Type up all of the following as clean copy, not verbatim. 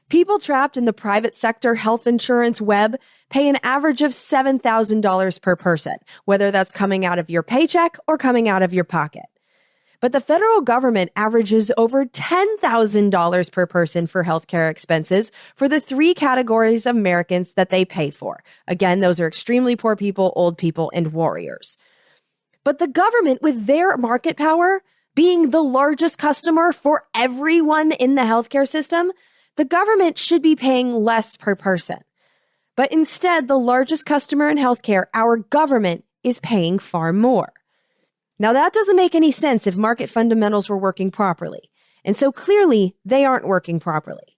People trapped in the private sector health insurance web pay an average of $7,000 per person, whether that's coming out of your paycheck or coming out of your pocket. But the federal government averages over $10,000 per person for healthcare expenses for the three categories of Americans that they pay for. Again, those are extremely poor people, old people, and warriors. But the government, with their market power, being the largest customer for everyone in the healthcare system, the government should be paying less per person. But instead, the largest customer in healthcare, our government, is paying far more. Now, that doesn't make any sense if market fundamentals were working properly. And so clearly, they aren't working properly.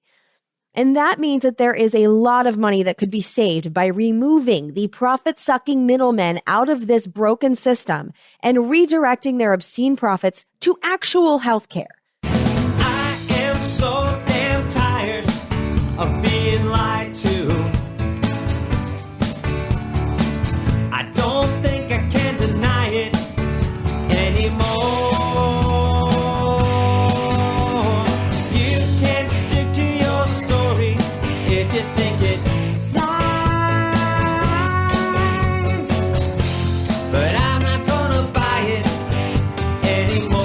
And that means that there is a lot of money that could be saved by removing the profit-sucking middlemen out of this broken system and redirecting their obscene profits to actual healthcare. I am so damn tired of being lied to. I don't think I can deny it anymore. You can stick to your story if you think it flies, but I'm not gonna buy it anymore.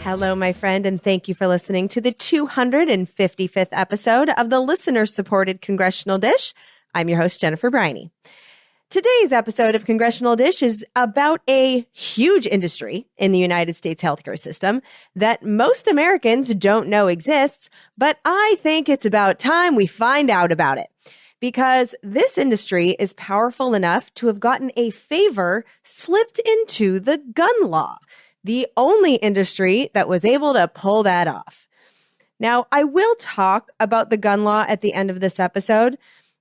Hello, my friend, and thank you for listening to the 255th episode of the listener-supported Congressional Dish. I'm your host, Jennifer Briney. Today's episode of Congressional Dish is about a huge industry in the United States healthcare system that most Americans don't know exists, but I think it's about time we find out about it. Because this industry is powerful enough to have gotten a favor slipped into the gun law, the only industry that was able to pull that off. Now, I will talk about the gun law at the end of this episode,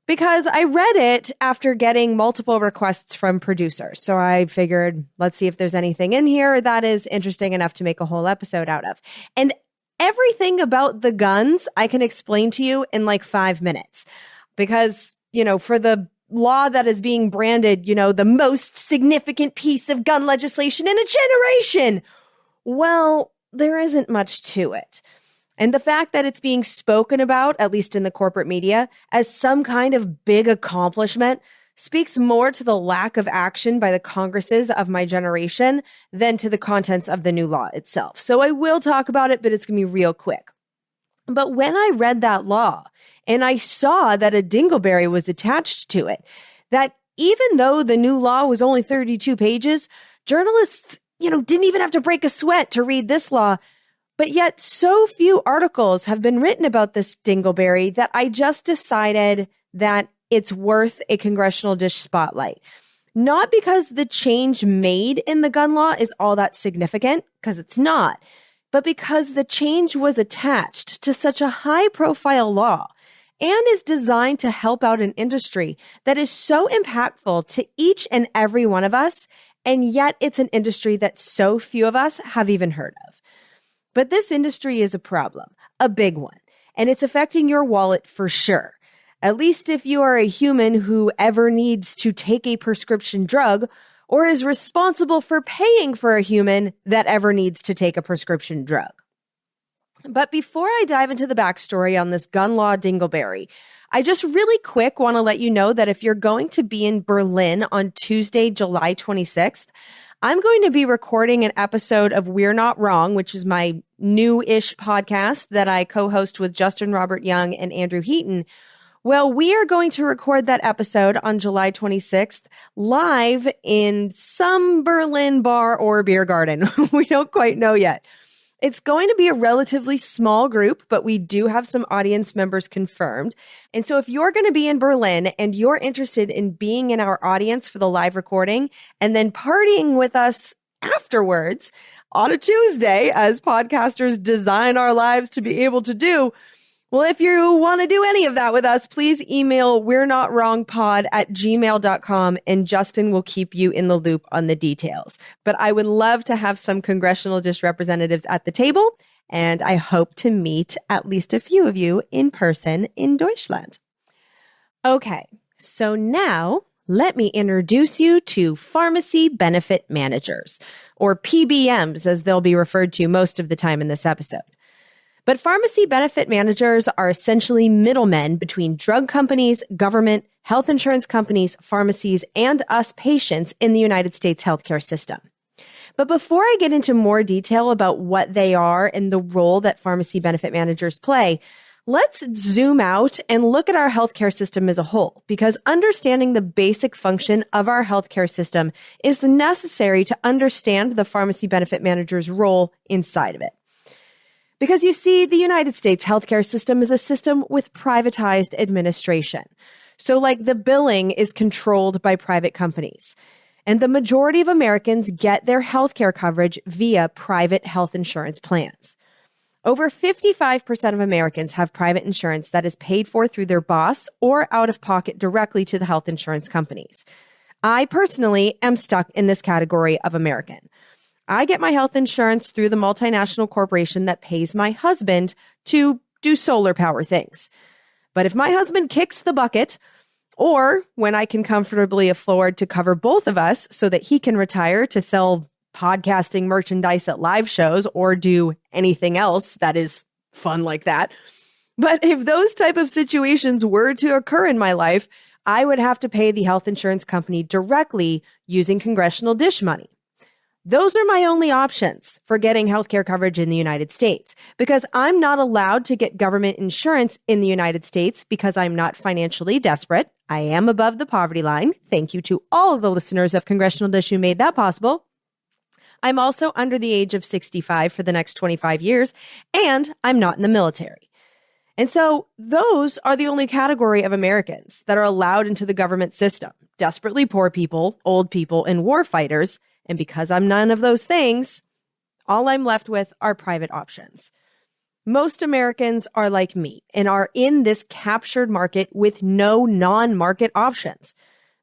because I read it after getting multiple requests from producers. So I figured, let's see if there's anything in here that is interesting enough to make a whole episode out of. And everything about the guns I can explain to you in like 5 minutes. Because, for the law that is being branded, the most significant piece of gun legislation in a generation, well, there isn't much to it. And the fact that it's being spoken about, at least in the corporate media, as some kind of big accomplishment speaks more to the lack of action by the Congresses of my generation than to the contents of the new law itself. So I will talk about it, but it's going to be real quick. But when I read that law and I saw that a dingleberry was attached to it, that even though the new law was only 32 pages, journalists, didn't even have to break a sweat to read this law. But yet so few articles have been written about this dingleberry that I just decided that it's worth a Congressional Dish spotlight. Not because the change made in the gun law is all that significant, because it's not, but because the change was attached to such a high-profile law and is designed to help out an industry that is so impactful to each and every one of us, and yet it's an industry that so few of us have even heard of. But this industry is a problem, a big one, and it's affecting your wallet for sure. At least if you are a human who ever needs to take a prescription drug or is responsible for paying for a human that ever needs to take a prescription drug. But before I dive into the backstory on this gun law dingleberry, I just really quick want to let you know that if you're going to be in Berlin on Tuesday, July 26th, I'm going to be recording an episode of We're Not Wrong, which is my new-ish podcast that I co-host with Justin Robert Young and Andrew Heaton. Well, we are going to record that episode on July 26th live in some Berlin bar or beer garden. We don't quite know yet. It's going to be a relatively small group, but we do have some audience members confirmed. And so if you're going to be in Berlin and you're interested in being in our audience for the live recording and then partying with us afterwards on a Tuesday, as podcasters design our lives to be able to do, well, if you want to do any of that with us, please email we're not wrong pod@gmail.com and Justin will keep you in the loop on the details. But I would love to have some Congressional Dish representatives at the table, and I hope to meet at least a few of you in person in Deutschland. Okay, so now let me introduce you to pharmacy benefit managers, or PBMs as they'll be referred to most of the time in this episode. But pharmacy benefit managers are essentially middlemen between drug companies, government, health insurance companies, pharmacies, and us patients in the United States healthcare system. But before I get into more detail about what they are and the role that pharmacy benefit managers play, let's zoom out and look at our healthcare system as a whole, because understanding the basic function of our healthcare system is necessary to understand the pharmacy benefit manager's role inside of it. Because you see, the United States healthcare system is a system with privatized administration. So like the billing is controlled by private companies. And the majority of Americans get their healthcare coverage via private health insurance plans. Over 55% of Americans have private insurance that is paid for through their boss or out of pocket directly to the health insurance companies. I personally am stuck in this category of American. I get my health insurance through the multinational corporation that pays my husband to do solar power things. But if my husband kicks the bucket, or when I can comfortably afford to cover both of us so that he can retire to sell podcasting merchandise at live shows or do anything else that is fun like that. But if those type of situations were to occur in my life, I would have to pay the health insurance company directly using Congressional dish money. Those are my only options for getting healthcare coverage in the United States, because I'm not allowed to get government insurance in the United States because I'm not financially desperate. I am above the poverty line. Thank you to all of the listeners of Congressional Dish who made that possible. I'm also under the age of 65 for the next 25 years, and I'm not in the military. And so those are the only category of Americans that are allowed into the government system: desperately poor people, old people, and war fighters. And because I'm none of those things, all I'm left with are private options. Most Americans are like me and are in this captured market with no non-market options.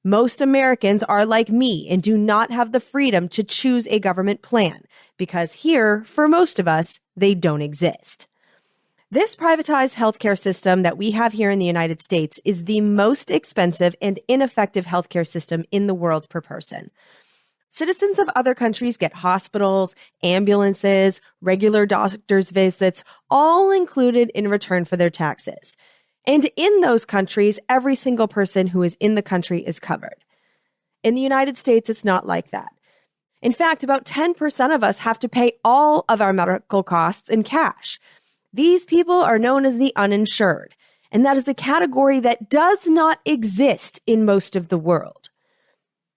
Most Americans are like me and do not have the freedom to choose a government plan because here, for most of us, they don't exist. This privatized healthcare system that we have here in the United States is the most expensive and ineffective healthcare system in the world per person. Citizens of other countries get hospitals, ambulances, regular doctor's visits, all included in return for their taxes. And in those countries, every single person who is in the country is covered. In the United States, it's not like that. In fact, about 10% of us have to pay all of our medical costs in cash. These people are known as the uninsured, and that is a category that does not exist in most of the world.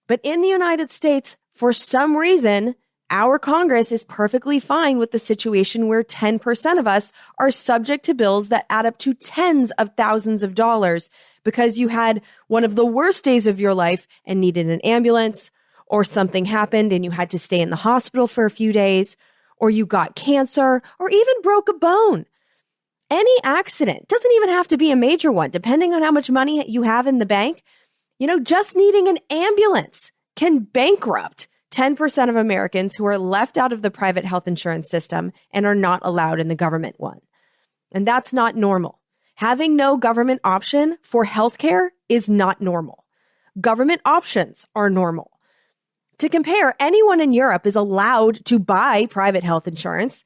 But in the United States, for some reason, our Congress is perfectly fine with the situation where 10% of us are subject to bills that add up to tens of thousands of dollars because you had one of the worst days of your life and needed an ambulance, or something happened and you had to stay in the hospital for a few days, or you got cancer, or even broke a bone. Any accident, doesn't even have to be a major one, depending on how much money you have in the bank. Just needing an ambulance can bankrupt 10% of Americans who are left out of the private health insurance system and are not allowed in the government one. And that's not normal. Having no government option for healthcare is not normal. Government options are normal. To compare, anyone in Europe is allowed to buy private health insurance,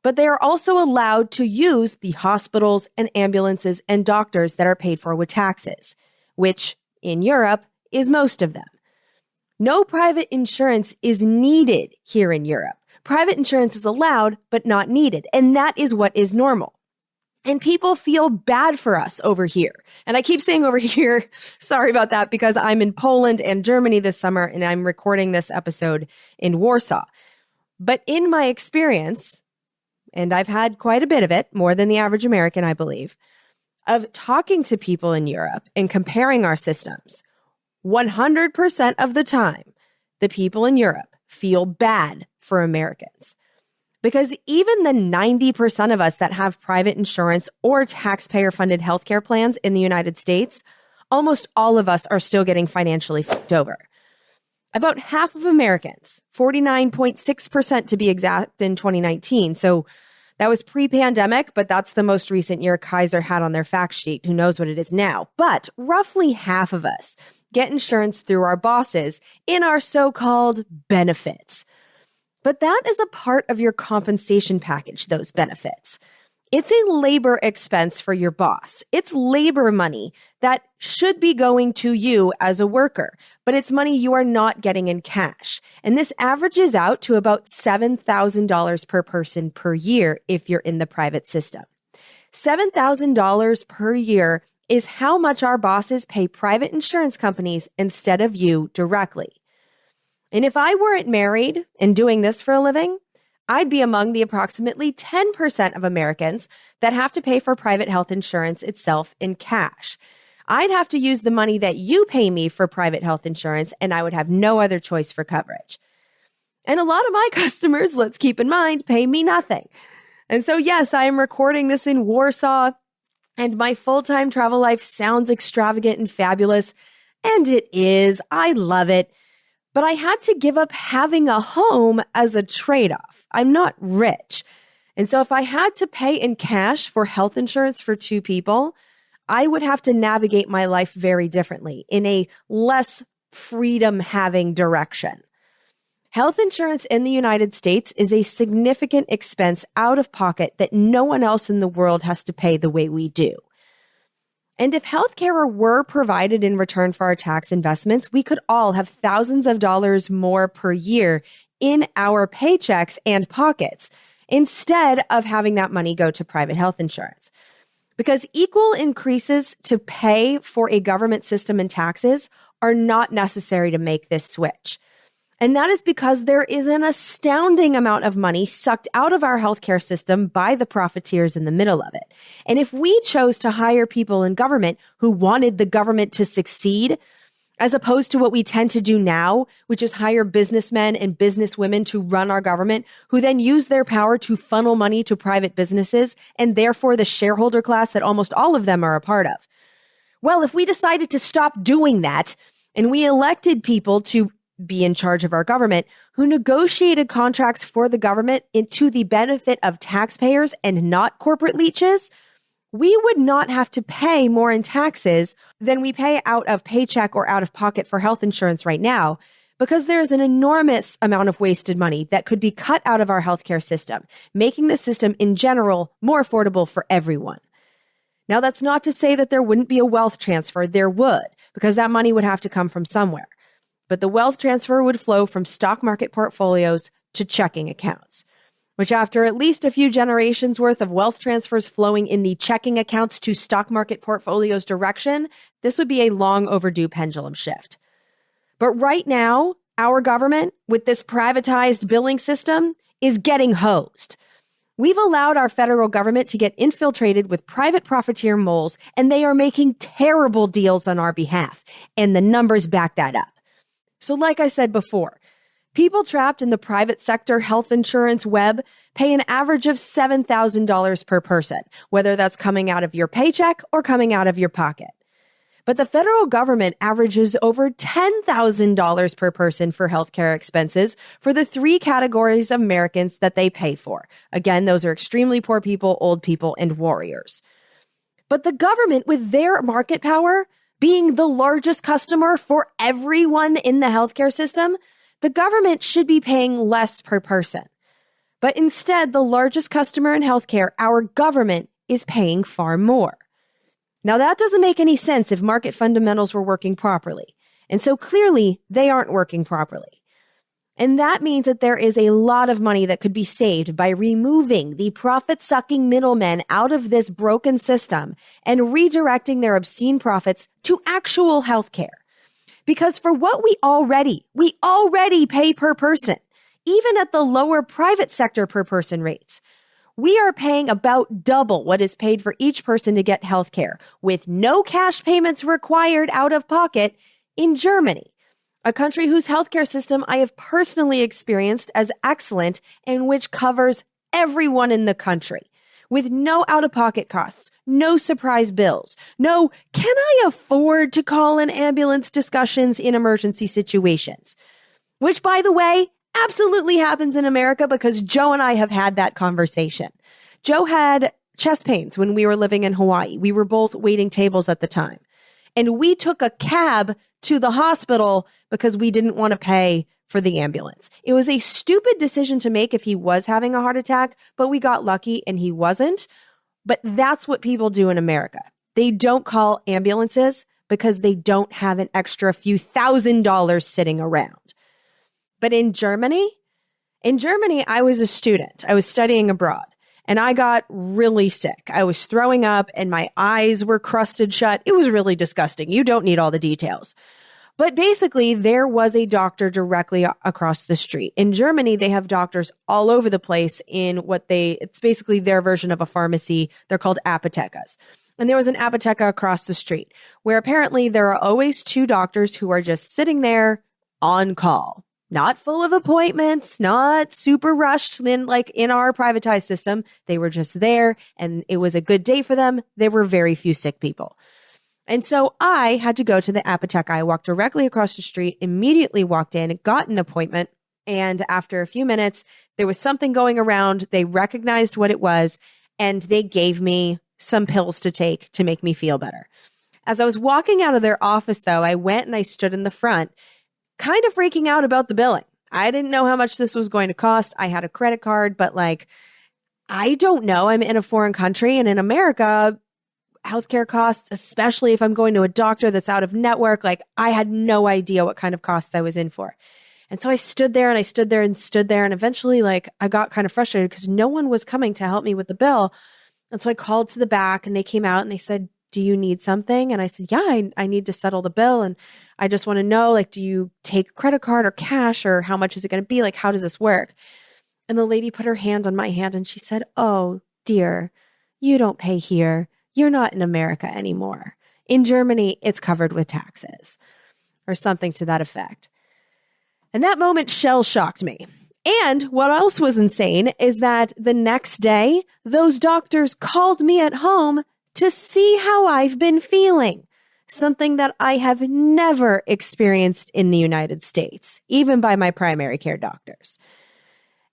but they are also allowed to use the hospitals and ambulances and doctors that are paid for with taxes, which in Europe is most of them. No private insurance is needed here in Europe. Private insurance is allowed, but not needed. And that is what is normal. And people feel bad for us over here. And I keep saying over here, sorry about that, because I'm in Poland and Germany this summer, and I'm recording this episode in Warsaw. But in my experience, and I've had quite a bit of it, more than the average American, I believe, of talking to people in Europe and comparing our systems, 100% of the time, the people in Europe feel bad for Americans. Because even the 90% of us that have private insurance or taxpayer-funded healthcare plans in the United States, almost all of us are still getting financially fucked over. About half of Americans, 49.6% to be exact in 2019, so that was pre-pandemic, but that's the most recent year Kaiser had on their fact sheet. Who knows what it is now? But roughly half of us get insurance through our bosses in our so-called benefits. But that is a part of your compensation package, those benefits. It's a labor expense for your boss. It's labor money that should be going to you as a worker, but it's money you are not getting in cash. And this averages out to about $7,000 per person per year if you're in the private system. $7,000 per year is how much our bosses pay private insurance companies instead of you directly. And if I weren't married and doing this for a living, I'd be among the approximately 10% of Americans that have to pay for private health insurance itself in cash. I'd have to use the money that you pay me for private health insurance, and I would have no other choice for coverage. And a lot of my customers, let's keep in mind, pay me nothing. And so, yes, I am recording this in Warsaw, and my full-time travel life sounds extravagant and fabulous, and it is. I love it. But I had to give up having a home as a trade-off. I'm not rich. And so if I had to pay in cash for health insurance for two people, I would have to navigate my life very differently in a less freedom-having direction. Health insurance in the United States is a significant expense out of pocket that no one else in the world has to pay the way we do. And if healthcare were provided in return for our tax investments, we could all have thousands of dollars more per year in our paychecks and pockets instead of having that money go to private health insurance. Because equal increases to pay for a government system and taxes are not necessary to make this switch. And that is because there is an astounding amount of money sucked out of our healthcare system by the profiteers in the middle of it. And if we chose to hire people in government who wanted the government to succeed, as opposed to what we tend to do now, which is hire businessmen and businesswomen to run our government, who then use their power to funnel money to private businesses and therefore the shareholder class that almost all of them are a part of. Well, if we decided to stop doing that and we elected people to be in charge of our government who negotiated contracts for the government to the benefit of taxpayers and not corporate leeches, we would not have to pay more in taxes than we pay out of paycheck or out of pocket for health insurance right now, because there's an enormous amount of wasted money that could be cut out of our healthcare system, making the system in general more affordable for everyone. Now, that's not to say that there wouldn't be a wealth transfer. There would, because that money would have to come from somewhere. But the wealth transfer would flow from stock market portfolios to checking accounts, which after at least a few generations worth of wealth transfers flowing in the checking accounts to stock market portfolios direction, this would be a long overdue pendulum shift. But right now, our government, with this privatized billing system, is getting hosed. We've allowed our federal government to get infiltrated with private profiteer moles, and they are making terrible deals on our behalf, and the numbers back that up. So like I said before, people trapped in the private sector health insurance web pay an average of $7,000 per person, whether that's coming out of your paycheck or coming out of your pocket. But the federal government averages over $10,000 per person for healthcare expenses for the three categories of Americans that they pay for. Again, those are extremely poor people, old people, and warriors. But the government, with their market power, being the largest customer for everyone in the healthcare system, the government should be paying less per person. But instead, the largest customer in healthcare, our government, is paying far more. Now, that doesn't make any sense if market fundamentals were working properly. And so clearly, they aren't working properly. And that means that there is a lot of money that could be saved by removing the profit-sucking middlemen out of this broken system and redirecting their obscene profits to actual healthcare. Because for what we already pay per person, even at the lower private sector per person rates, we are paying about double what is paid for each person to get healthcare, with no cash payments required out of pocket in Germany, a country whose healthcare system I have personally experienced as excellent and which covers everyone in the country, with no out-of-pocket costs, no surprise bills, no "can I afford to call an ambulance" discussions in emergency situations, which, by the way, absolutely happens in America because Joe and I have had that conversation. Joe had chest pains when we were living in Hawaii. We were both waiting tables at the time. And we took a cab to the hospital because we didn't want to pay for the ambulance. It was a stupid decision to make if he was having a heart attack, but we got lucky and he wasn't. But that's what people do in America. They don't call ambulances because they don't have an extra few $1,000s sitting around. But in Germany, I was a student. I was studying abroad and I got really sick. I was throwing up and my eyes were crusted shut. It was really disgusting. You don't need all the details. But basically, there was a doctor directly across the street. In Germany, they have doctors all over the place in it's basically their version of a pharmacy. They're called apothekas. And there was an apotheka across the street where apparently there are always two doctors who are just sitting there on call, not full of appointments, not super rushed like in our privatized system. They were just there and it was a good day for them. There were very few sick people. And so I had to go to the apotheka. I walked directly across the street, immediately walked in, got an appointment. And after a few minutes, there was something going around. They recognized what it was and they gave me some pills to take to make me feel better. As I was walking out of their office, though, I went and I stood in the front, kind of freaking out about the billing. I didn't know how much this was going to cost. I had a credit card, but I don't know. I'm in a foreign country and in America, healthcare costs, especially if I'm going to a doctor that's out of network, I had no idea what kind of costs I was in for. And so I stood there and I stood there and stood there. And eventually, I got kind of frustrated because no one was coming to help me with the bill. And so I called to the back and they came out and they said, "Do you need something?" And I said, "Yeah, I need to settle the bill. And I just want to know, do you take credit card or cash or how much is it going to be? How does this work?" And the lady put her hand on my hand and she said, "Oh, dear, you don't pay here. You're not in America anymore. In Germany, it's covered with taxes," or something to that effect. And that moment shell-shocked me. And what else was insane is that the next day, those doctors called me at home to see how I've been feeling, something that I have never experienced in the United States, even by my primary care doctors.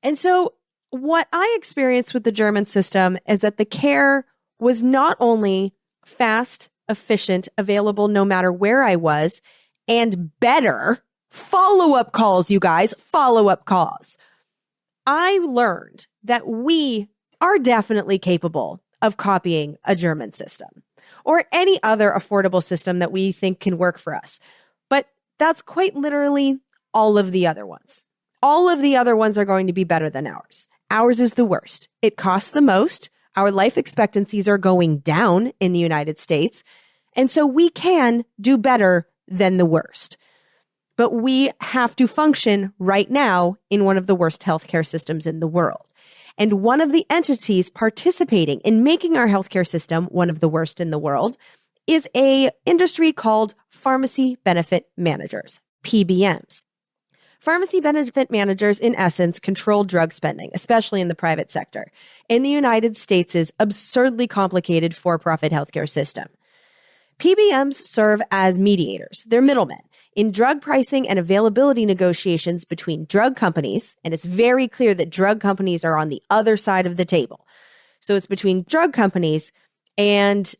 And so what I experienced with the German system is that the care was not only fast, efficient, available no matter where I was, and better. Follow-up calls, you guys, follow-up calls. I learned that we are definitely capable of copying a German system or any other affordable system that we think can work for us. But that's quite literally all of the other ones. All of the other ones are going to be better than ours. Ours is the worst. It costs the most. Our life expectancies are going down in the United States. And so we can do better than the worst. But we have to function right now in one of the worst healthcare systems in the world. And one of the entities participating in making our healthcare system one of the worst in the world is an industry called pharmacy benefit managers, PBMs. Pharmacy benefit managers, in essence, control drug spending, especially in the private sector, in the United States' absurdly complicated for-profit healthcare system. PBMs serve as mediators. They're middlemen in drug pricing and availability negotiations between drug companies, and it's very clear that drug companies are on the other side of the table. So it's between drug companies and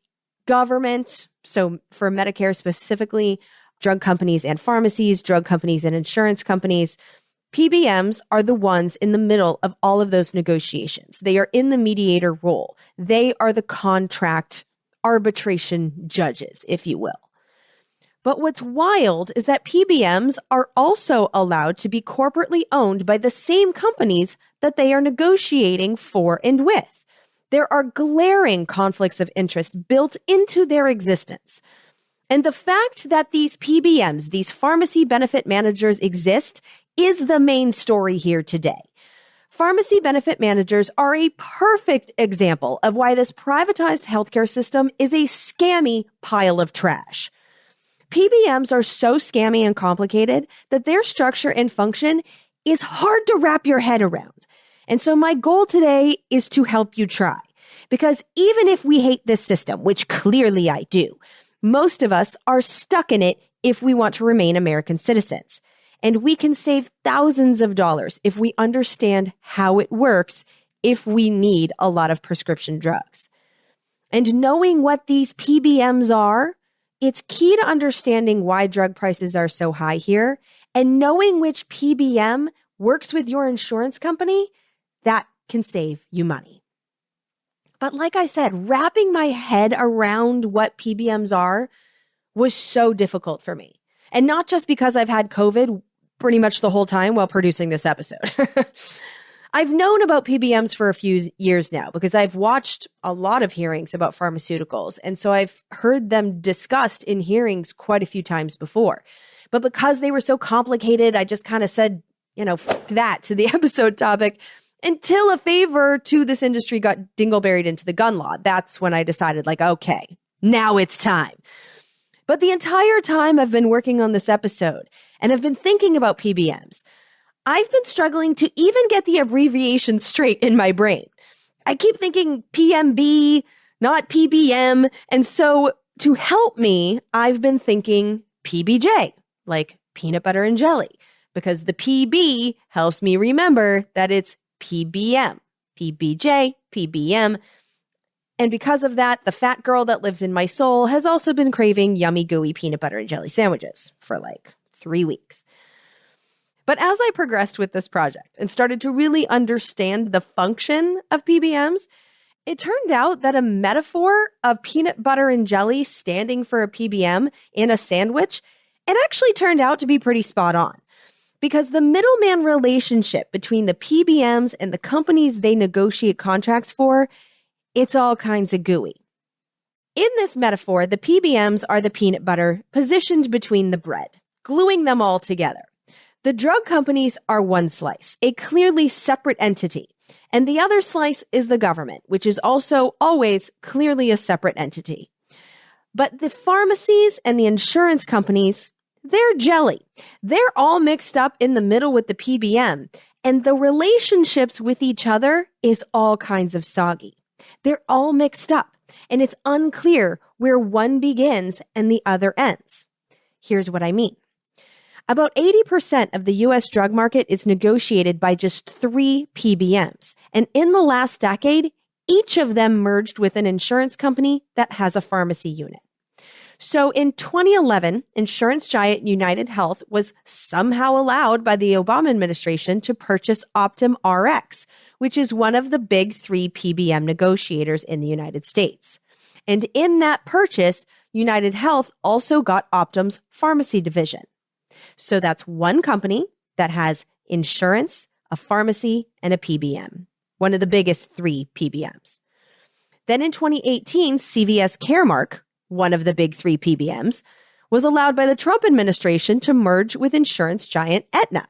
government. So for Medicare specifically, drug companies and pharmacies, drug companies and insurance companies. PBMs are the ones in the middle of all of those negotiations. They are in the mediator role. They are the contract arbitration judges, if you will. But what's wild is that PBMs are also allowed to be corporately owned by the same companies that they are negotiating for and with. There are glaring conflicts of interest built into their existence. And the fact that these PBMs, these pharmacy benefit managers, exist is the main story here today. Pharmacy benefit managers are a perfect example of why this privatized healthcare system is a scammy pile of trash. PBMs are so scammy and complicated that their structure and function is hard to wrap your head around. And so my goal today is to help you try. Because even if we hate this system, which clearly I do, most of us are stuck in it if we want to remain American citizens. And we can save thousands of dollars if we understand how it works if we need a lot of prescription drugs. And knowing what these PBMs are, it's key to understanding why drug prices are so high here, and knowing which PBM works with your insurance company, that can save you money. But like I said, wrapping my head around what PBMs are was so difficult for me. And not just because I've had COVID pretty much the whole time while producing this episode. I've known about PBMs for a few years now because I've watched a lot of hearings about pharmaceuticals. And so I've heard them discussed in hearings quite a few times before. But because they were so complicated, I just kind of said, fuck that to the episode topic until a favor to this industry got dingleberried into the gun law. That's when I decided, okay, now it's time. But the entire time I've been working on this episode and I've been thinking about PBMs, I've been struggling to even get the abbreviation straight in my brain. I keep thinking PMB, not PBM. And so to help me, I've been thinking PBJ, like peanut butter and jelly, because the PB helps me remember that it's PBM, PBJ, PBM. And because of that, the fat girl that lives in my soul has also been craving yummy, gooey peanut butter and jelly sandwiches for 3 weeks. But as I progressed with this project and started to really understand the function of PBMs, it turned out that a metaphor of peanut butter and jelly standing for a PBM in a sandwich, it actually turned out to be pretty spot on. Because the middleman relationship between the PBMs and the companies they negotiate contracts for, it's all kinds of gooey. In this metaphor, the PBMs are the peanut butter positioned between the bread, gluing them all together. The drug companies are one slice, a clearly separate entity, and the other slice is the government, which is also always clearly a separate entity. But the pharmacies and the insurance companies, they're jelly. They're all mixed up in the middle with the PBM, and the relationships with each other is all kinds of soggy. They're all mixed up, and it's unclear where one begins and the other ends. Here's what I mean. About 80% of the U.S. drug market is negotiated by just 3 PBMs, and in the last decade, each of them merged with an insurance company that has a pharmacy unit. So in 2011, insurance giant United Health was somehow allowed by the Obama administration to purchase Optum Rx, which is one of the big 3 PBM negotiators in the United States. And in that purchase, United Health also got Optum's pharmacy division. So that's one company that has insurance, a pharmacy, and a PBM, one of the biggest 3 PBMs. Then in 2018, CVS Caremark, one of the big 3 PBMs, was allowed by the Trump administration to merge with insurance giant Aetna.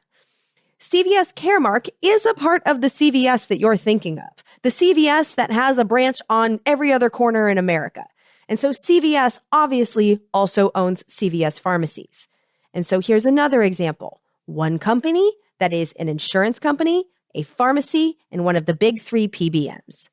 CVS Caremark is a part of the CVS that you're thinking of, the CVS that has a branch on every other corner in America. And so CVS obviously also owns CVS pharmacies. And so here's another example. One company that is an insurance company, a pharmacy, and one of the big 3 PBMs.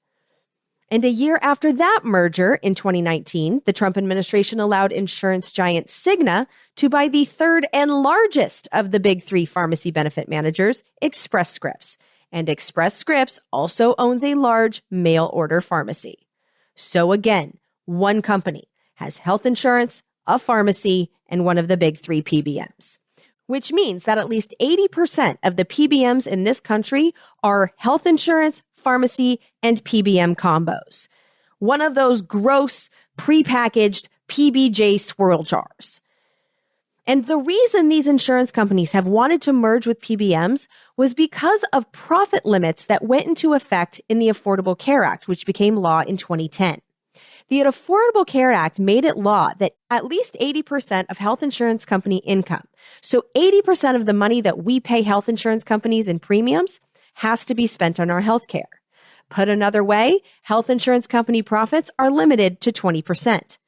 And a year after that merger, in 2019, the Trump administration allowed insurance giant Cigna to buy the third and largest of the big 3 pharmacy benefit managers, Express Scripts. And Express Scripts also owns a large mail order pharmacy. So again, one company has health insurance, a pharmacy, and one of the big 3 PBMs, which means that at least 80% of the PBMs in this country are health insurance, pharmacy, and PBM combos. One of those gross, prepackaged PBJ swirl jars. And the reason these insurance companies have wanted to merge with PBMs was because of profit limits that went into effect in the Affordable Care Act, which became law in 2010. The Affordable Care Act made it law that at least 80% of health insurance company income, so 80% of the money that we pay health insurance companies in premiums, has to be spent on our health care. Put another way, health insurance company profits are limited to 20%.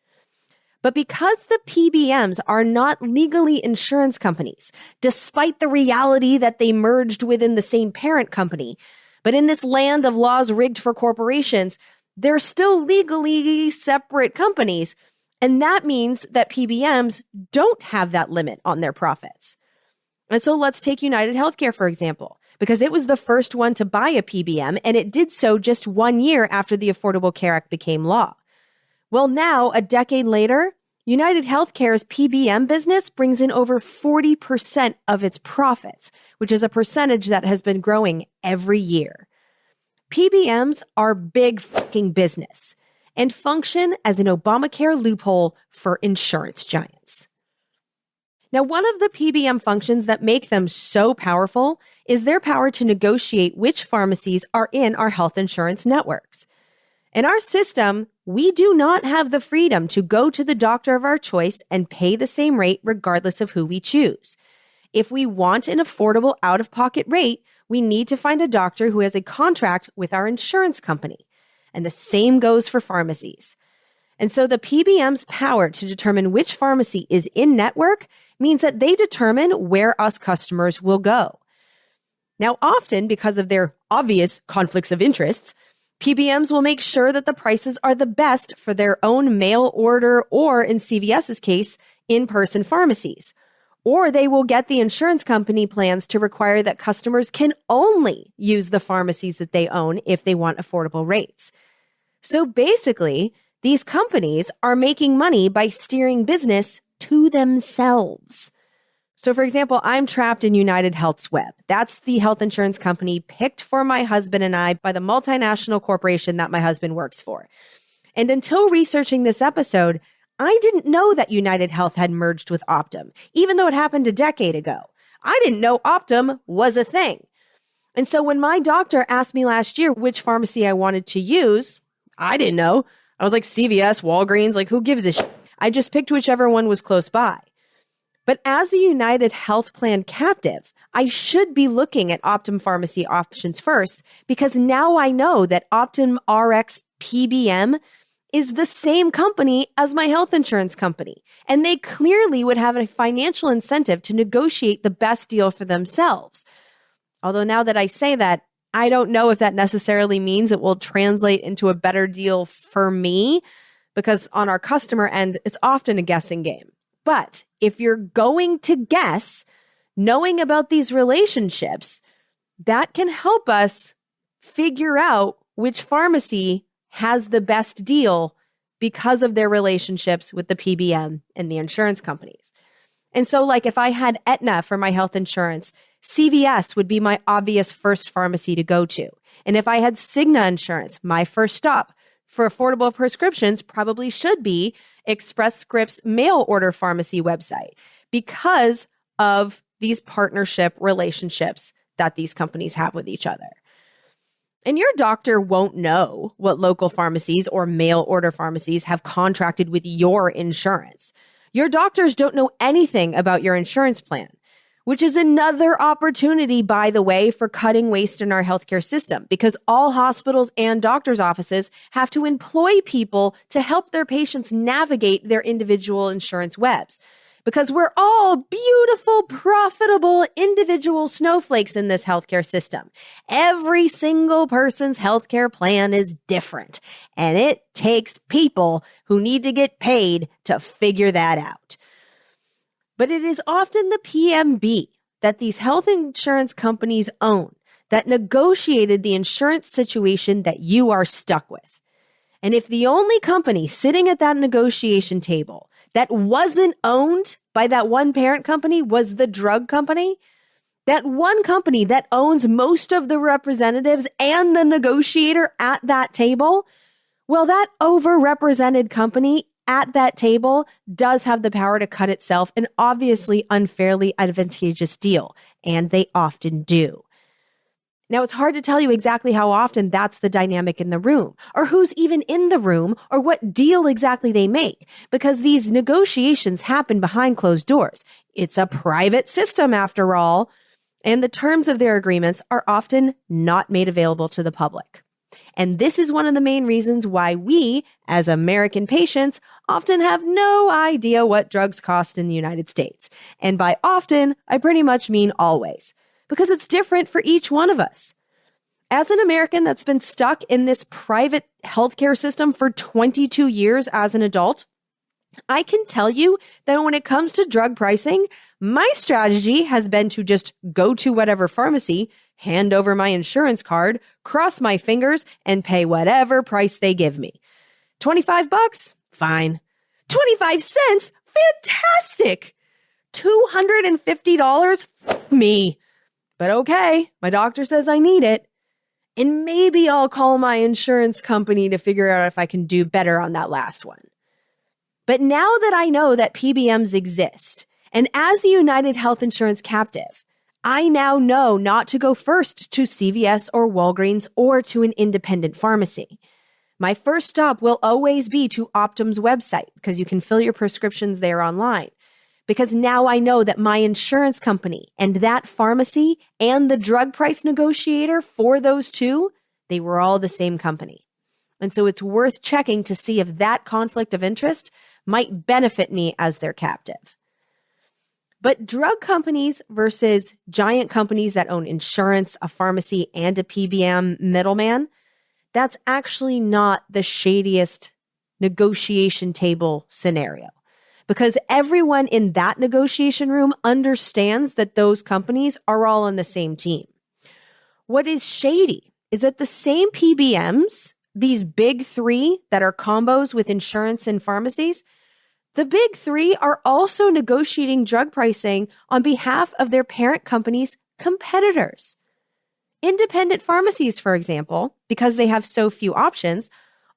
But because the PBMs are not legally insurance companies, despite the reality that they merged within the same parent company, but in this land of laws rigged for corporations, they're still legally separate companies. And that means that PBMs don't have that limit on their profits. And so let's take United Healthcare, for example, because it was the first one to buy a PBM, and it did so just 1 year after the Affordable Care Act became law. Well, now, a decade later, United Healthcare's PBM business brings in over 40% of its profits, which is a percentage that has been growing every year. PBMs are big fucking business and function as an Obamacare loophole for insurance giants. Now, one of the PBM functions that make them so powerful is their power to negotiate which pharmacies are in our health insurance networks. In our system, we do not have the freedom to go to the doctor of our choice and pay the same rate regardless of who we choose. If we want an affordable out-of-pocket rate, we need to find a doctor who has a contract with our insurance company. And the same goes for pharmacies. And so the PBM's power to determine which pharmacy is in network means that they determine where us customers will go. Now, often, because of their obvious conflicts of interests, PBMs will make sure that the prices are the best for their own mail order or, in CVS's case, in-person pharmacies. Or they will get the insurance company plans to require that customers can only use the pharmacies that they own if they want affordable rates. So basically, these companies are making money by steering business to themselves. So for example, I'm trapped in United Health's web. That's the health insurance company picked for my husband and I by the multinational corporation that my husband works for. And until researching this episode, I didn't know that United Health had merged with Optum, even though it happened a decade ago. I didn't know Optum was a thing. And so when my doctor asked me last year which pharmacy I wanted to use, I didn't know. I was like, CVS, Walgreens, like who gives a shit? I just picked whichever one was close by. But as a United Health plan captive, I should be looking at Optum pharmacy options first because now I know that Optum RX PBM is the same company as my health insurance company. And they clearly would have a financial incentive to negotiate the best deal for themselves. Although now that I say that, I don't know if that necessarily means it will translate into a better deal for me, because on our customer end, it's often a guessing game. But if you're going to guess, knowing about these relationships, that can help us figure out which pharmacy has the best deal because of their relationships with the PBM and the insurance companies. And so like if I had Aetna for my health insurance, CVS would be my obvious first pharmacy to go to. And if I had Cigna insurance, my first stop for affordable prescriptions probably should be Express Scripts mail order pharmacy website because of these partnership relationships that these companies have with each other. And your doctor won't know what local pharmacies or mail order pharmacies have contracted with your insurance. Your doctors don't know anything about your insurance plan, which is another opportunity, by the way, for cutting waste in our healthcare system, because all hospitals and doctors' offices have to employ people to help their patients navigate their individual insurance webs. Because we're all beautiful, profitable, individual snowflakes in this healthcare system. Every single person's healthcare plan is different, and it takes people who need to get paid to figure that out. But it is often the PMB that these health insurance companies own that negotiated the insurance situation that you are stuck with. And if the only company sitting at that negotiation table that wasn't owned by that one parent company was the drug company, that one company that owns most of the representatives and the negotiator at that table, well, that overrepresented company at that table does have the power to cut itself an obviously unfairly advantageous deal, and they often do. Now, it's hard to tell you exactly how often that's the dynamic in the room, or who's even in the room, or what deal exactly they make, because these negotiations happen behind closed doors. It's a private system, after all, and the terms of their agreements are often not made available to the public. And this is one of the main reasons why we, as American patients, often have no idea what drugs cost in the United States. And by often, I pretty much mean always, because it's different for each one of us. As an American that's been stuck in this private healthcare system for 22 years as an adult, I can tell you that when it comes to drug pricing, my strategy has been to just go to whatever pharmacy, hand over my insurance card, cross my fingers, and pay whatever price they give me. $25? Fine. 25 cents? Fantastic! $250? Me. But okay, my doctor says I need it. And maybe I'll call my insurance company to figure out if I can do better on that last one. But now that I know that PBMs exist, and as a United Health Insurance captive, I now know not to go first to CVS or Walgreens or to an independent pharmacy. My first stop will always be to Optum's website because you can fill your prescriptions there online. Because now I know that my insurance company and that pharmacy and the drug price negotiator for those two, they were all the same company. And so it's worth checking to see if that conflict of interest might benefit me as their captive. But drug companies versus giant companies that own insurance, a pharmacy, and a PBM middleman, that's actually not the shadiest negotiation table scenario. Because everyone in that negotiation room understands that those companies are all on the same team. What is shady is that the same PBMs, these big three that are combos with insurance and pharmacies, the big three are also negotiating drug pricing on behalf of their parent company's competitors. Independent pharmacies, for example, because they have so few options,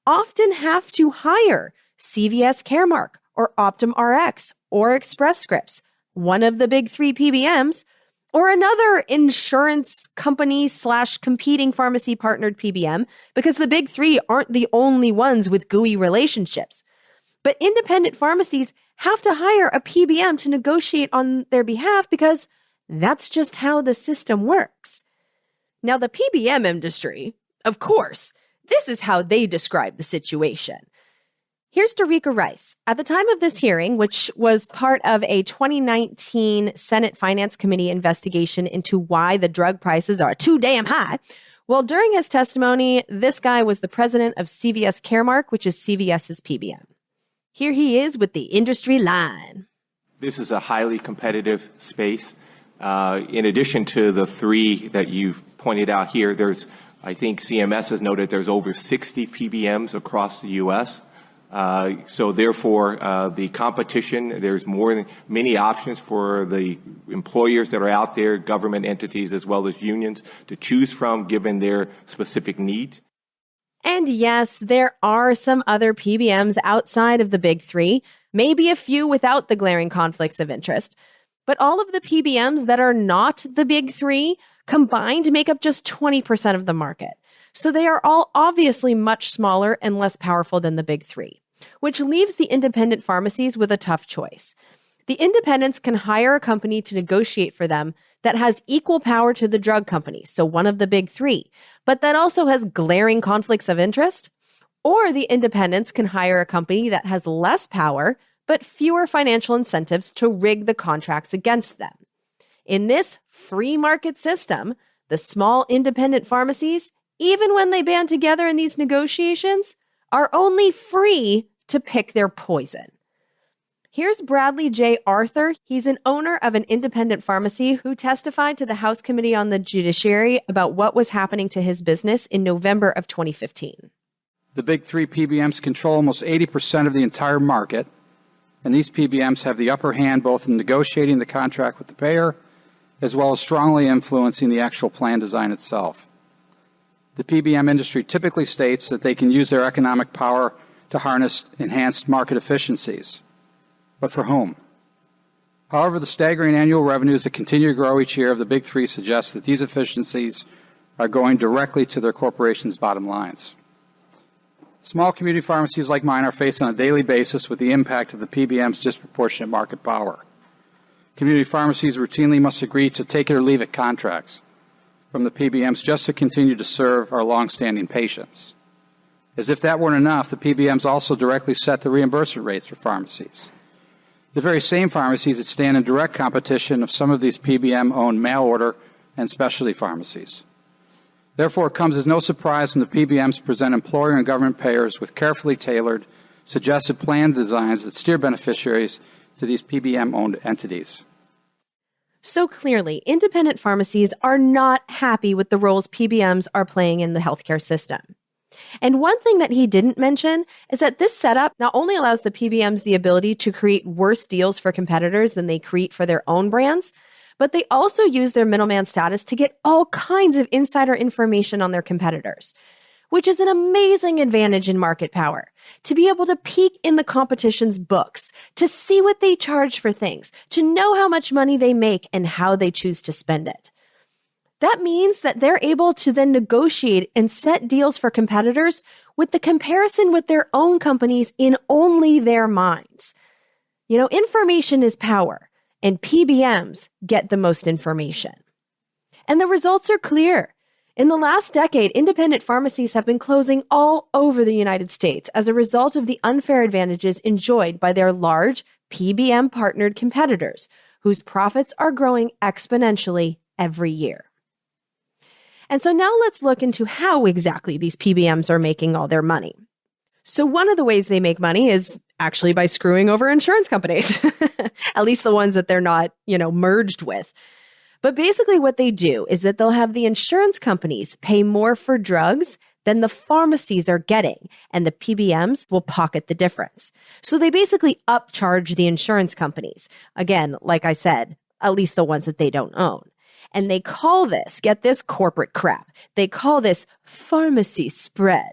often have to hire CVS Caremark or Optum Rx or Express Scripts, one of the big three PBMs, or another insurance company / competing pharmacy partnered PBM, because the big three aren't the only ones with gooey relationships. But independent pharmacies have to hire a PBM to negotiate on their behalf because that's just how the system works. Now, the PBM industry, of course, this is how they describe the situation. Here's Derica Rice. At the time of this hearing, which was part of a 2019 Senate Finance Committee investigation into why the drug prices are too damn high, well, during his testimony, this guy was the president of CVS Caremark, which is CVS's PBM. Here he is with the industry line. This is a highly competitive space. In addition to the three that you've pointed out here, I think CMS has noted there's over 60 PBMs across the U.S. So therefore, the competition, there's many options for the employers that are out there, government entities as well as unions to choose from given their specific needs. And yes, there are some other PBMs outside of the big three, maybe a few without the glaring conflicts of interest. But all of the PBMs that are not the big three combined make up just 20% of the market. So they are all obviously much smaller and less powerful than the big three, which leaves the independent pharmacies with a tough choice. The independents can hire a company to negotiate for them that has equal power to the drug company, so one of the big three, but that also has glaring conflicts of interest. Or the independents can hire a company that has less power, but fewer financial incentives to rig the contracts against them. In this free market system, the small independent pharmacies, even when they band together in these negotiations, are only free to pick their poison. Here's Bradley J. Arthur. He's an owner of an independent pharmacy who testified to the House Committee on the Judiciary about what was happening to his business in November of 2015. The big three PBMs control almost 80% of the entire market, and these PBMs have the upper hand both in negotiating the contract with the payer as well as strongly influencing the actual plan design itself. The PBM industry typically states that they can use their economic power to harness enhanced market efficiencies. But for whom? However, the staggering annual revenues that continue to grow each year of the big three suggest that these efficiencies are going directly to their corporations' bottom lines. Small community pharmacies like mine are faced on a daily basis with the impact of the PBM's disproportionate market power. Community pharmacies routinely must agree to take it or leave it contracts from the PBMs just to continue to serve our longstanding patients. As if that weren't enough, the PBMs also directly set the reimbursement rates for pharmacies. The very same pharmacies that stand in direct competition of some of these PBM-owned mail-order and specialty pharmacies. Therefore, it comes as no surprise when the PBMs present employer and government payers with carefully tailored, suggested plan designs that steer beneficiaries to these PBM-owned entities. So clearly, independent pharmacies are not happy with the roles PBMs are playing in the healthcare system. And one thing that he didn't mention is that this setup not only allows the PBMs the ability to create worse deals for competitors than they create for their own brands, But they also use their middleman status to get all kinds of insider information on their competitors, which is an amazing advantage in market power. To be able to peek in the competition's books, to see what they charge for things, to know how much money they make and how they choose to spend it. That means that they're able to then negotiate and set deals for competitors with the comparison with their own companies in only their minds. You know, information is power, and PBMs get the most information. And the results are clear. In the last decade, independent pharmacies have been closing all over the United States as a result of the unfair advantages enjoyed by their large PBM-partnered competitors, whose profits are growing exponentially every year. And so now let's look into how exactly these PBMs are making all their money. So one of the ways they make money is actually by screwing over insurance companies, at least the ones that they're not, merged with. But basically what they do is that they'll have the insurance companies pay more for drugs than the pharmacies are getting, and the PBMs will pocket the difference. So they basically upcharge the insurance companies. Again, like I said, at least the ones that they don't own. And they call this, get this corporate crap, they call this pharmacy spread.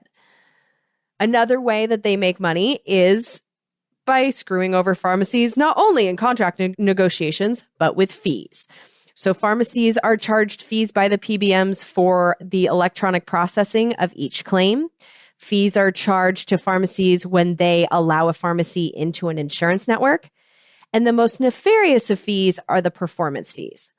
Another way that they make money is by screwing over pharmacies, not only in contract negotiations, but with fees. So pharmacies are charged fees by the PBMs for the electronic processing of each claim. Fees are charged to pharmacies when they allow a pharmacy into an insurance network. And the most nefarious of fees are the performance fees.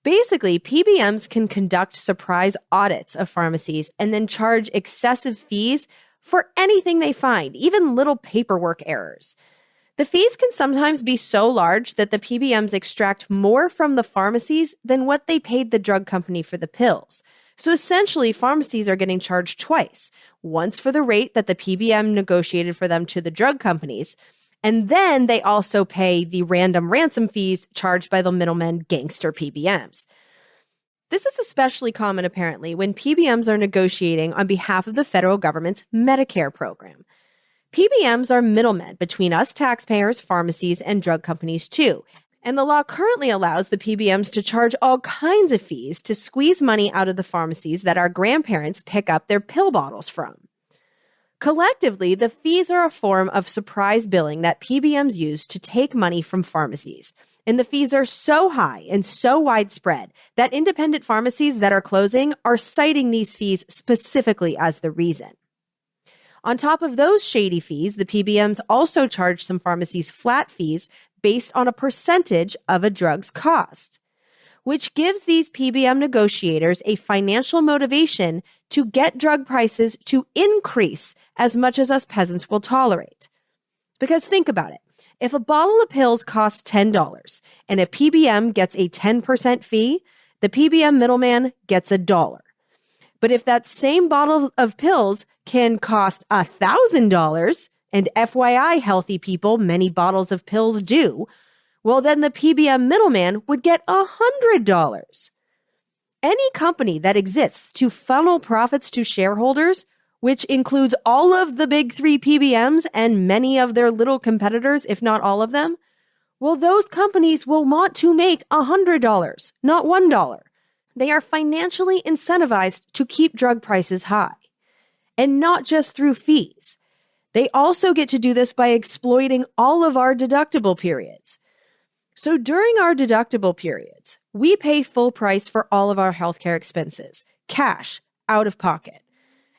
Basically, PBMs can conduct surprise audits of pharmacies and then charge excessive fees for anything they find, even little paperwork errors. The fees can sometimes be so large that the PBMs extract more from the pharmacies than what they paid the drug company for the pills. So essentially, pharmacies are getting charged twice, once for the rate that the PBM negotiated for them to the drug companies, and then they also pay the random ransom fees charged by the middlemen gangster PBMs. This is especially common, apparently, when PBMs are negotiating on behalf of the federal government's Medicare program. PBMs are middlemen between us taxpayers, pharmacies, and drug companies too. And the law currently allows the PBMs to charge all kinds of fees to squeeze money out of the pharmacies that our grandparents pick up their pill bottles from. Collectively, the fees are a form of surprise billing that PBMs use to take money from pharmacies. And the fees are so high and so widespread that independent pharmacies that are closing are citing these fees specifically as the reason. On top of those shady fees, the PBMs also charge some pharmacies flat fees based on a percentage of a drug's cost, which gives these PBM negotiators a financial motivation to get drug prices to increase as much as us peasants will tolerate. Because think about it. If a bottle of pills costs $10 and a PBM gets a 10% fee, the PBM middleman gets $1. But if that same bottle of pills can cost $1,000, and FYI, healthy people, many bottles of pills do, well, then the PBM middleman would get $100. Any company that exists to funnel profits to shareholders, which includes all of the big three PBMs and many of their little competitors, if not all of them, well, those companies will want to make $100, not $1. They are financially incentivized to keep drug prices high. And not just through fees. They also get to do this by exploiting all of our deductible periods. So during our deductible periods, we pay full price for all of our healthcare expenses, cash, out of pocket.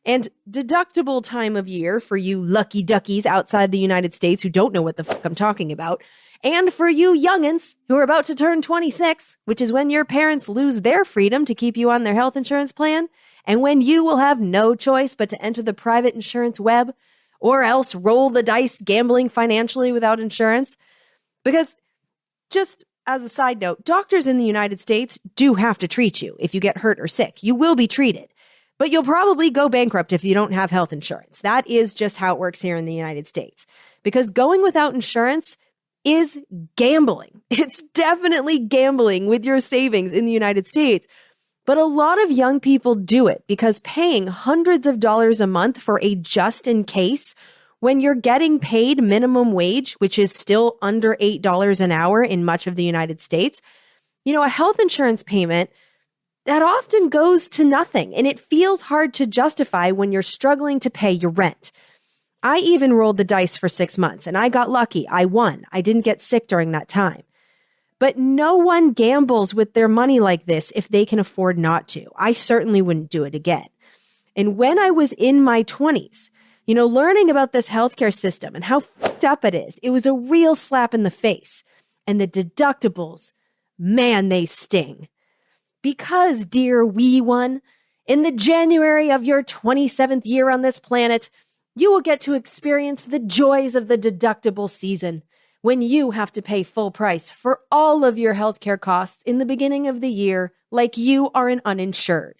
And deductible time of year for you lucky duckies outside the United States who don't know what the fuck I'm talking about, and for you youngins who are about to turn 26, which is when your parents lose their freedom to keep you on their health insurance plan, and when you will have no choice but to enter the private insurance web, or else roll the dice gambling financially without insurance. Because, just as a side note, doctors in the United States do have to treat you if you get hurt or sick. You will be treated. But you'll probably go bankrupt if you don't have health insurance. That is just how it works here in the United States. Because going without insurance is gambling. It's definitely gambling with your savings in the United States. But a lot of young people do it because paying hundreds of dollars a month for a just in case when you're getting paid minimum wage, which is still under $8 an hour in much of the United States, A health insurance payment that often goes to nothing, and it feels hard to justify when you're struggling to pay your rent. I even rolled the dice for 6 months, and I got lucky. I won. I didn't get sick during that time. But no one gambles with their money like this if they can afford not to. I certainly wouldn't do it again. And when I was in my 20s, learning about this healthcare system and how fucked up it was a real slap in the face. And the deductibles, man, they sting. Because, dear wee one, in the January of your 27th year on this planet, you will get to experience the joys of the deductible season when you have to pay full price for all of your healthcare costs in the beginning of the year like you are an uninsured.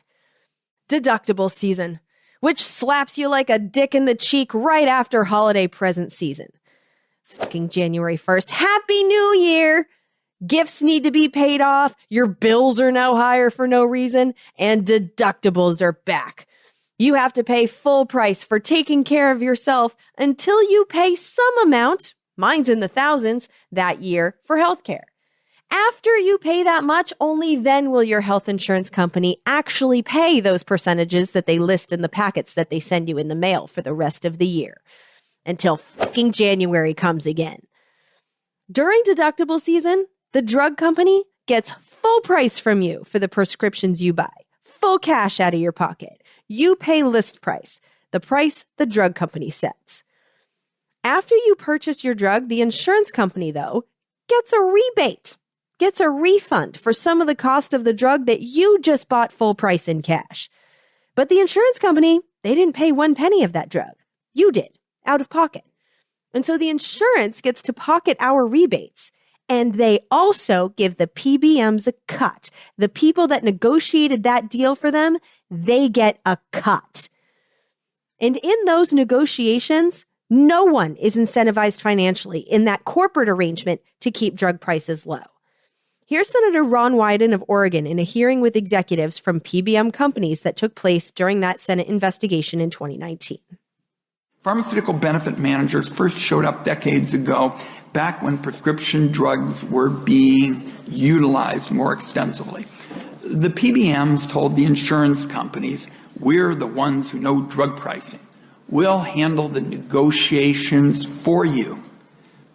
Deductible season, which slaps you like a dick in the cheek right after holiday present season. Fucking January 1st. Happy New Year! Gifts need to be paid off, your bills are now higher for no reason, and deductibles are back. You have to pay full price for taking care of yourself until you pay some amount, mine's in the thousands, that year for healthcare. After you pay that much, only then will your health insurance company actually pay those percentages that they list in the packets that they send you in the mail for the rest of the year. Until fucking January comes again. During deductible season, the drug company gets full price from you for the prescriptions you buy. Full cash out of your pocket. You pay list price, the price the drug company sets. After you purchase your drug, the insurance company, though, gets a rebate, gets a refund for some of the cost of the drug that you just bought full price in cash. But the insurance company, they didn't pay 1 penny of that drug. You did, out of pocket. And so the insurance gets to pocket our rebates. And they also give the PBMs a cut. The people that negotiated that deal for them, they get a cut. And in those negotiations, no one is incentivized financially in that corporate arrangement to keep drug prices low. Here's Senator Ron Wyden of Oregon in a hearing with executives from PBM companies that took place during that Senate investigation in 2019. Pharmaceutical benefit managers first showed up decades ago, back when prescription drugs were being utilized more extensively. The PBMs told the insurance companies, we're the ones who know drug pricing. We'll handle the negotiations for you.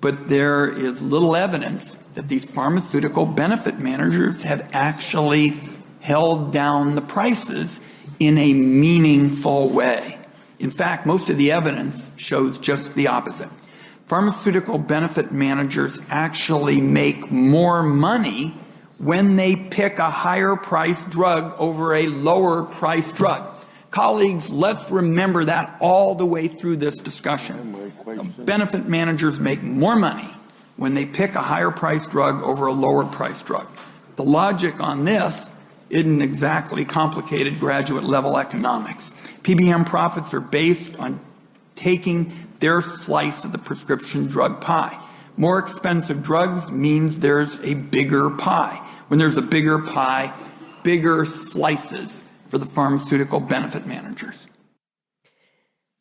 But there is little evidence that these pharmaceutical benefit managers have actually held down the prices in a meaningful way. In fact, most of the evidence shows just the opposite. Pharmaceutical benefit managers actually make more money when they pick a higher priced drug over a lower priced drug. Colleagues, let's remember that all the way through this discussion. Benefit managers make more money when they pick a higher priced drug over a lower priced drug. The logic on this isn't exactly complicated graduate level economics. PBM profits are based on taking their slice of the prescription drug pie. More expensive drugs means there's a bigger pie. When there's a bigger pie, bigger slices for the pharmaceutical benefit managers.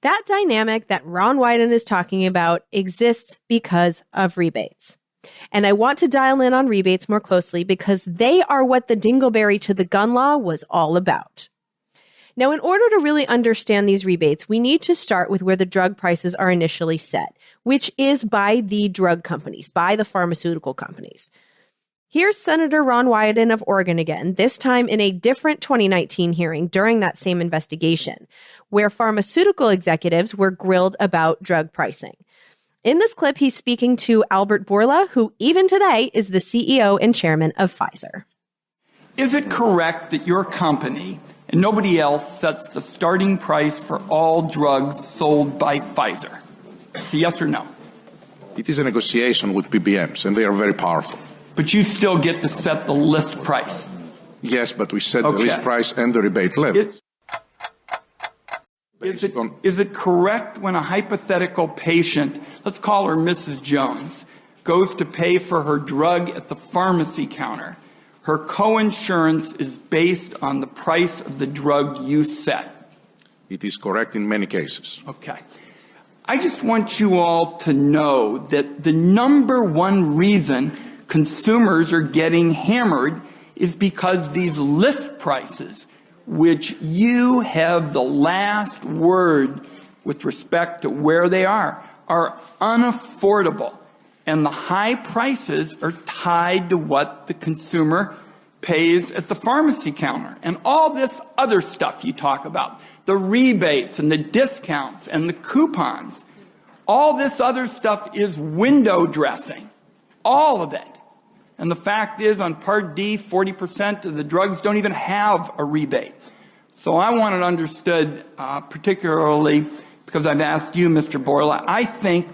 That dynamic that Ron Wyden is talking about exists because of rebates. And I want to dial in on rebates more closely because they are what the dingleberry to the gun law was all about. Now, in order to really understand these rebates, we need to start with where the drug prices are initially set, which is by the drug companies, by the pharmaceutical companies. Here's Senator Ron Wyden of Oregon again, this time in a different 2019 hearing during that same investigation, where pharmaceutical executives were grilled about drug pricing. In this clip, he's speaking to Albert Borla, who even today is the CEO and chairman of Pfizer. Is it correct that your company and nobody else sets the starting price for all drugs sold by Pfizer? It's a yes or no? It is a negotiation with PBMs, and they are very powerful. But you still get to set the list price. Yes, but we set the list price and the rebate level. Is it correct when a hypothetical patient, let's call her Mrs. Jones, goes to pay for her drug at the pharmacy counter, her coinsurance is based on the price of the drug you set? It is correct in many cases. Okay. I just want you all to know that the number one reason consumers are getting hammered is because these list prices, which you have the last word with respect to where they are unaffordable. And the high prices are tied to what the consumer pays at the pharmacy counter. And all this other stuff you talk about, the rebates and the discounts and the coupons, all this other stuff is window dressing. All of it. And the fact is, on Part D, 40% of the drugs don't even have a rebate. So I want it understood, particularly because I've asked you, Mr. Borla, I think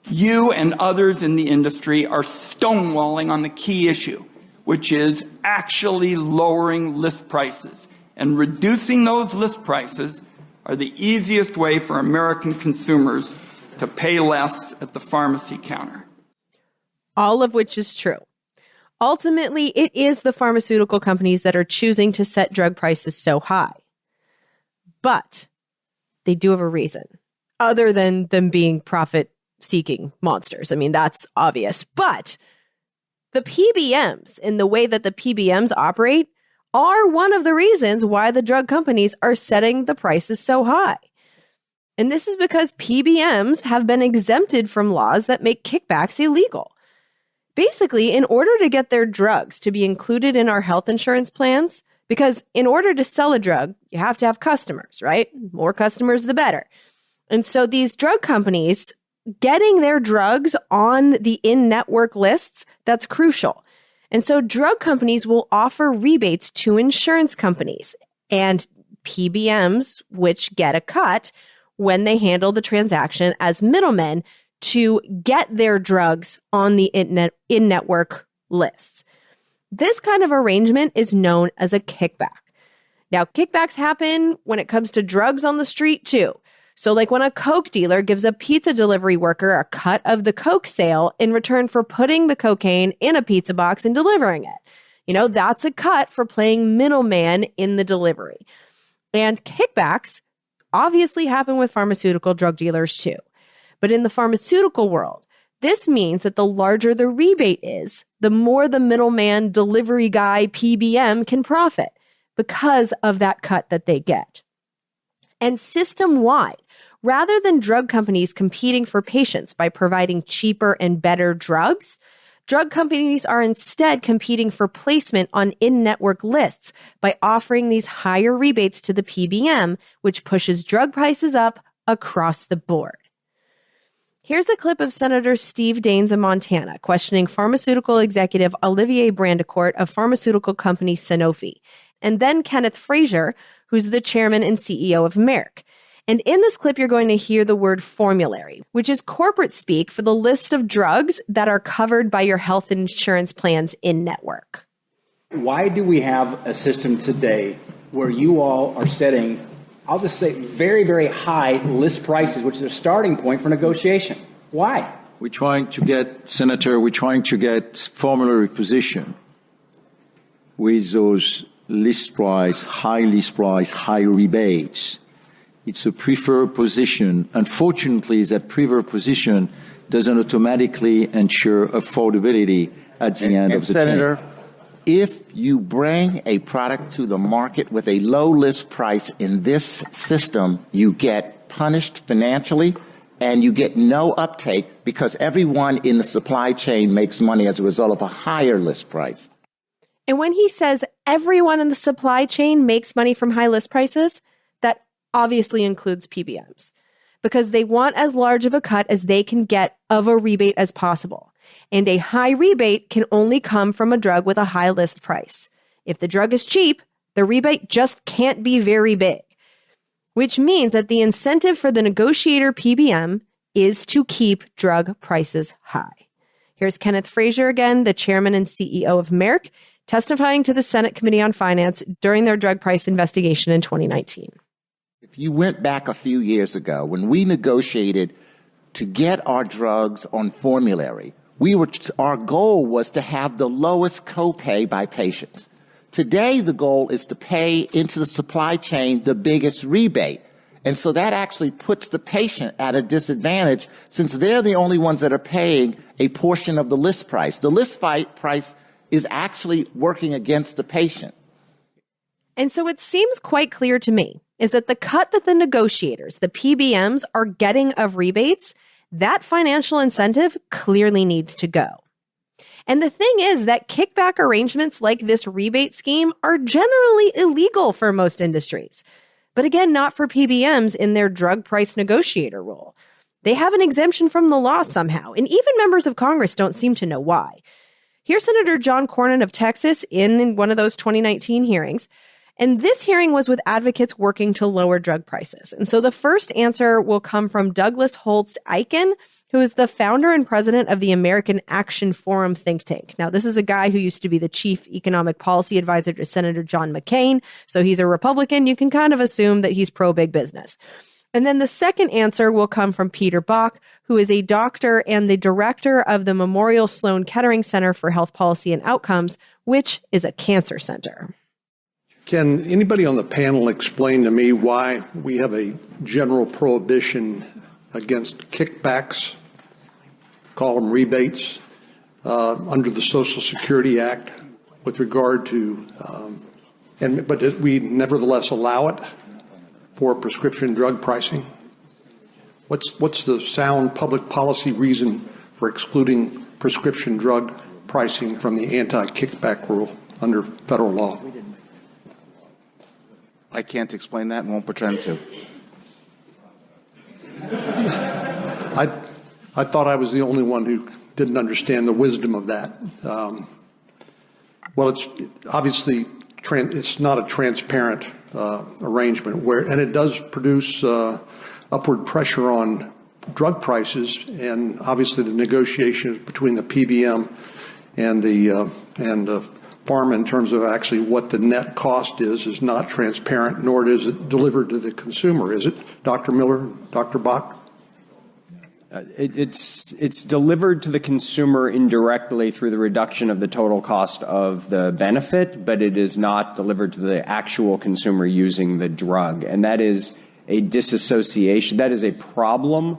you and others in the industry are stonewalling on the key issue, which is actually lowering list prices. And reducing those list prices are the easiest way for American consumers to pay less at the pharmacy counter. All of which is true. Ultimately, it is the pharmaceutical companies that are choosing to set drug prices so high. But they do have a reason, other than them being profit-seeking monsters. I mean, that's obvious. But the PBMs, in the way that the PBMs operate, are one of the reasons why the drug companies are setting the prices so high. And this is because PBMs have been exempted from laws that make kickbacks illegal. Basically, in order to get their drugs to be included in our health insurance plans, because in order to sell a drug, you have to have customers, right? More customers, the better. And so these drug companies getting their drugs on the in-network lists, that's crucial. And so drug companies will offer rebates to insurance companies and PBMs, which get a cut when they handle the transaction as middlemen to get their drugs on the in-network lists. This kind of arrangement is known as a kickback. Now, kickbacks happen when it comes to drugs on the street too. So like when a Coke dealer gives a pizza delivery worker a cut of the Coke sale in return for putting the cocaine in a pizza box and delivering it. You know, that's a cut for playing middleman in the delivery. And kickbacks obviously happen with pharmaceutical drug dealers too. But in the pharmaceutical world, this means that the larger the rebate is, the more the middleman delivery guy PBM can profit because of that cut that they get. And system-wide, rather than drug companies competing for patients by providing cheaper and better drugs, drug companies are instead competing for placement on in-network lists by offering these higher rebates to the PBM, which pushes drug prices up across the board. Here's a clip of Senator Steve Daines of Montana questioning pharmaceutical executive Olivier Brandicourt of pharmaceutical company Sanofi, and then Kenneth Frazier, who's the chairman and CEO of Merck. And in this clip, you're going to hear the word formulary, which is corporate speak for the list of drugs that are covered by your health insurance plans in-network. Why do we have a system today where you all are setting, I'll just say, very, very high list prices, which is a starting point for negotiation? Why? We're trying to get formulary position with those list price, high rebates. It's a preferred position. Unfortunately, that preferred position doesn't automatically ensure affordability at the end of the Senator, chain. if you bring a product to the market with a low list price in this system, you get punished financially and you get no uptake because everyone in the supply chain makes money as a result of a higher list price. And when he says everyone in the supply chain makes money from high list prices, that obviously includes PBMs because they want as large of a cut as they can get of a rebate as possible. And a high rebate can only come from a drug with a high list price. If the drug is cheap, the rebate just can't be very big, which means that the incentive for the negotiator PBM is to keep drug prices high. Here's Kenneth Frazier again, the chairman and CEO of Merck, testifying to the Senate Committee on Finance during their drug price investigation in 2019. If you went back a few years ago, when we negotiated to get our drugs on formulary, our goal was to have the lowest copay by patients. Today, the goal is to pay into the supply chain the biggest rebate. And so that actually puts the patient at a disadvantage since they're the only ones that are paying a portion of the list price. The list price is actually working against the patient. And so it seems quite clear to me is that the cut that the negotiators, the PBMs, are getting of rebates, that financial incentive clearly needs to go. And the thing is that kickback arrangements like this rebate scheme are generally illegal for most industries. But again, not for PBMs in their drug price negotiator role. They have an exemption from the law somehow, and even members of Congress don't seem to know why. Here's Senator John Cornyn of Texas in one of those 2019 hearings. And this hearing was with advocates working to lower drug prices. And so the first answer will come from Douglas Holtz Eichen, who is the founder and president of the American Action Forum think tank. Now, this is a guy who used to be the chief economic policy advisor to Senator John McCain. So he's a Republican. You can kind of assume that he's pro-big business. And then the second answer will come from Peter Bach, who is a doctor and the director of the Memorial Sloan Kettering Center for Health Policy and Outcomes, which is a cancer center. Can anybody on the panel explain to me why we have a general prohibition against kickbacks, call them rebates, under the Social Security Act with regard to, but we nevertheless allow it for prescription drug pricing? What's the sound public policy reason for excluding prescription drug pricing from the anti-kickback rule under federal law? I can't explain that and won't pretend to. I thought I was the only one who didn't understand the wisdom of that. Well, it's obviously it's not a transparent arrangement, and it does produce upward pressure on drug prices, and obviously the negotiations between the PBM and the pharma in terms of actually what the net cost is not transparent, nor is it delivered to the consumer. Is it, Dr. Miller, Dr. Bach? It's delivered to the consumer indirectly through the reduction of the total cost of the benefit, but it is not delivered to the actual consumer using the drug. And that is a disassociation. That is a problem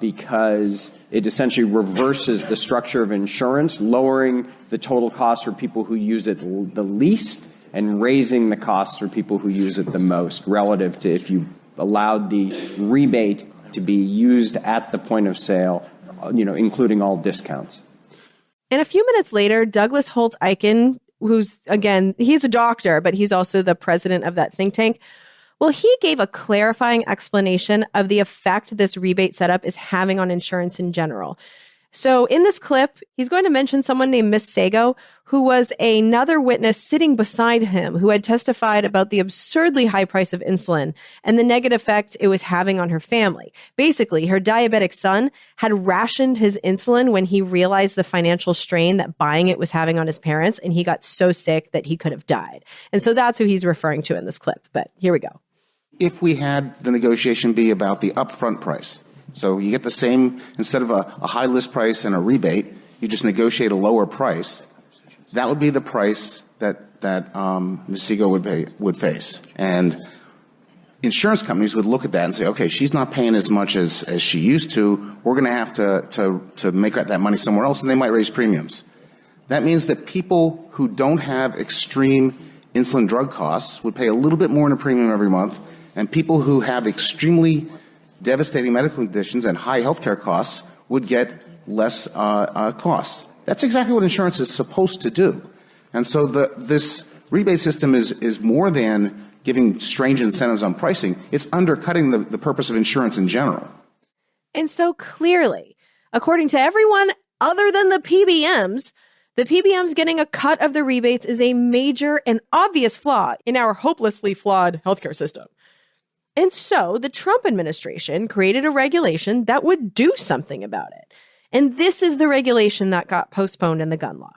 because it essentially reverses the structure of insurance, lowering the total cost for people who use it the least and raising the cost for people who use it the most relative to if you allowed the rebate to be used at the point of sale, including all discounts. And a few minutes later, Douglas Holtz Eichen, who's, again, he's a doctor, but he's also the president of that think tank. Well, he gave a clarifying explanation of the effect this rebate setup is having on insurance in general. So in this clip, he's going to mention someone named Miss Sago, who was another witness sitting beside him who had testified about the absurdly high price of insulin and the negative effect it was having on her family. Basically, her diabetic son had rationed his insulin when he realized the financial strain that buying it was having on his parents, and he got so sick that he could have died. And so that's who he's referring to in this clip. But here we go. If we had the negotiation be about the upfront price, so you get the same, instead of a high list price and a rebate, you just negotiate a lower price, that would be the price that Ms. Segal would face. And insurance companies would look at that and say, okay, she's not paying as much as she used to. We're going to have to make that money somewhere else, and they might raise premiums. That means that people who don't have extreme insulin drug costs would pay a little bit more in a premium every month, and people who have extremely devastating medical conditions and high healthcare costs would get less costs. That's exactly what insurance is supposed to do. And so this rebate system is more than giving strange incentives on pricing. It's undercutting the purpose of insurance in general. And so clearly, according to everyone other than the PBMs getting a cut of the rebates is a major and obvious flaw in our hopelessly flawed healthcare system. And so the Trump administration created a regulation that would do something about it. And this is the regulation that got postponed in the gun law.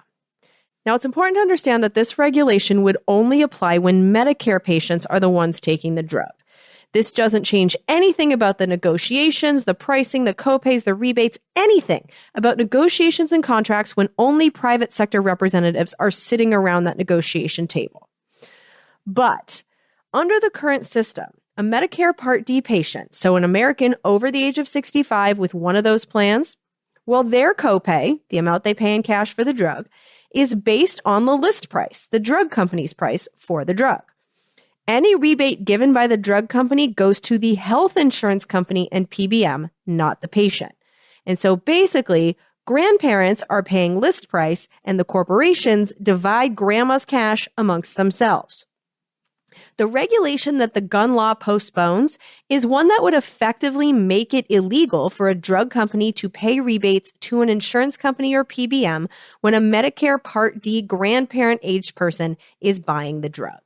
Now, it's important to understand that this regulation would only apply when Medicare patients are the ones taking the drug. This doesn't change anything about the negotiations, the pricing, the copays, the rebates, anything about negotiations and contracts when only private sector representatives are sitting around that negotiation table. But under the current system, a Medicare Part D patient, so an American over the age of 65 with one of those plans, Well, their copay, the amount they pay in cash for the drug, is based on the list price, the drug company's price for the drug. Any rebate given by the drug company goes to the health insurance company and PBM, not the patient. And so basically, grandparents are paying list price and the corporations divide grandma's cash amongst themselves. The regulation that the gun law postpones is one that would effectively make it illegal for a drug company to pay rebates to an insurance company or PBM when a Medicare Part D grandparent-aged person is buying the drug.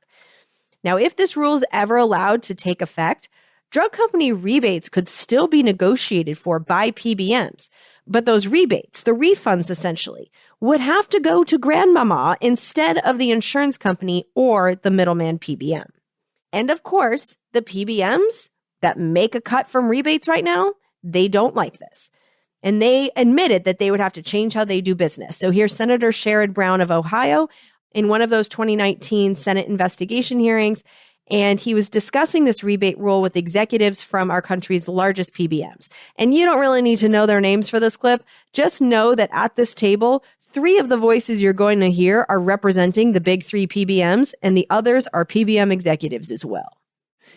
Now, if this rule is ever allowed to take effect, drug company rebates could still be negotiated for by PBMs. But those rebates, the refunds essentially, would have to go to grandmama instead of the insurance company or the middleman PBM. And of course, the PBMs that make a cut from rebates right now, they don't like this. And they admitted that they would have to change how they do business. So here's Senator Sherrod Brown of Ohio in one of those 2019 Senate investigation hearings, and he was discussing this rebate rule with executives from our country's largest PBMs. And you don't really need to know their names for this clip. Just know that at this table, 3 of the voices you're going to hear are representing the big 3 PBMs, and the others are PBM executives as well.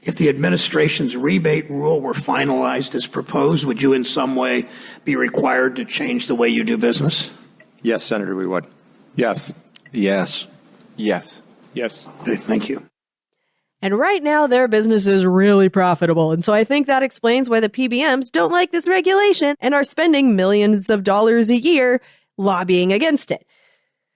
If the administration's rebate rule were finalized as proposed, would you in some way be required to change the way you do business? Yes, Senator, we would. Yes. Yes. Yes. Yes. Okay, thank you. And right now, their business is really profitable. And so I think that explains why the PBMs don't like this regulation and are spending millions of dollars a year lobbying against it.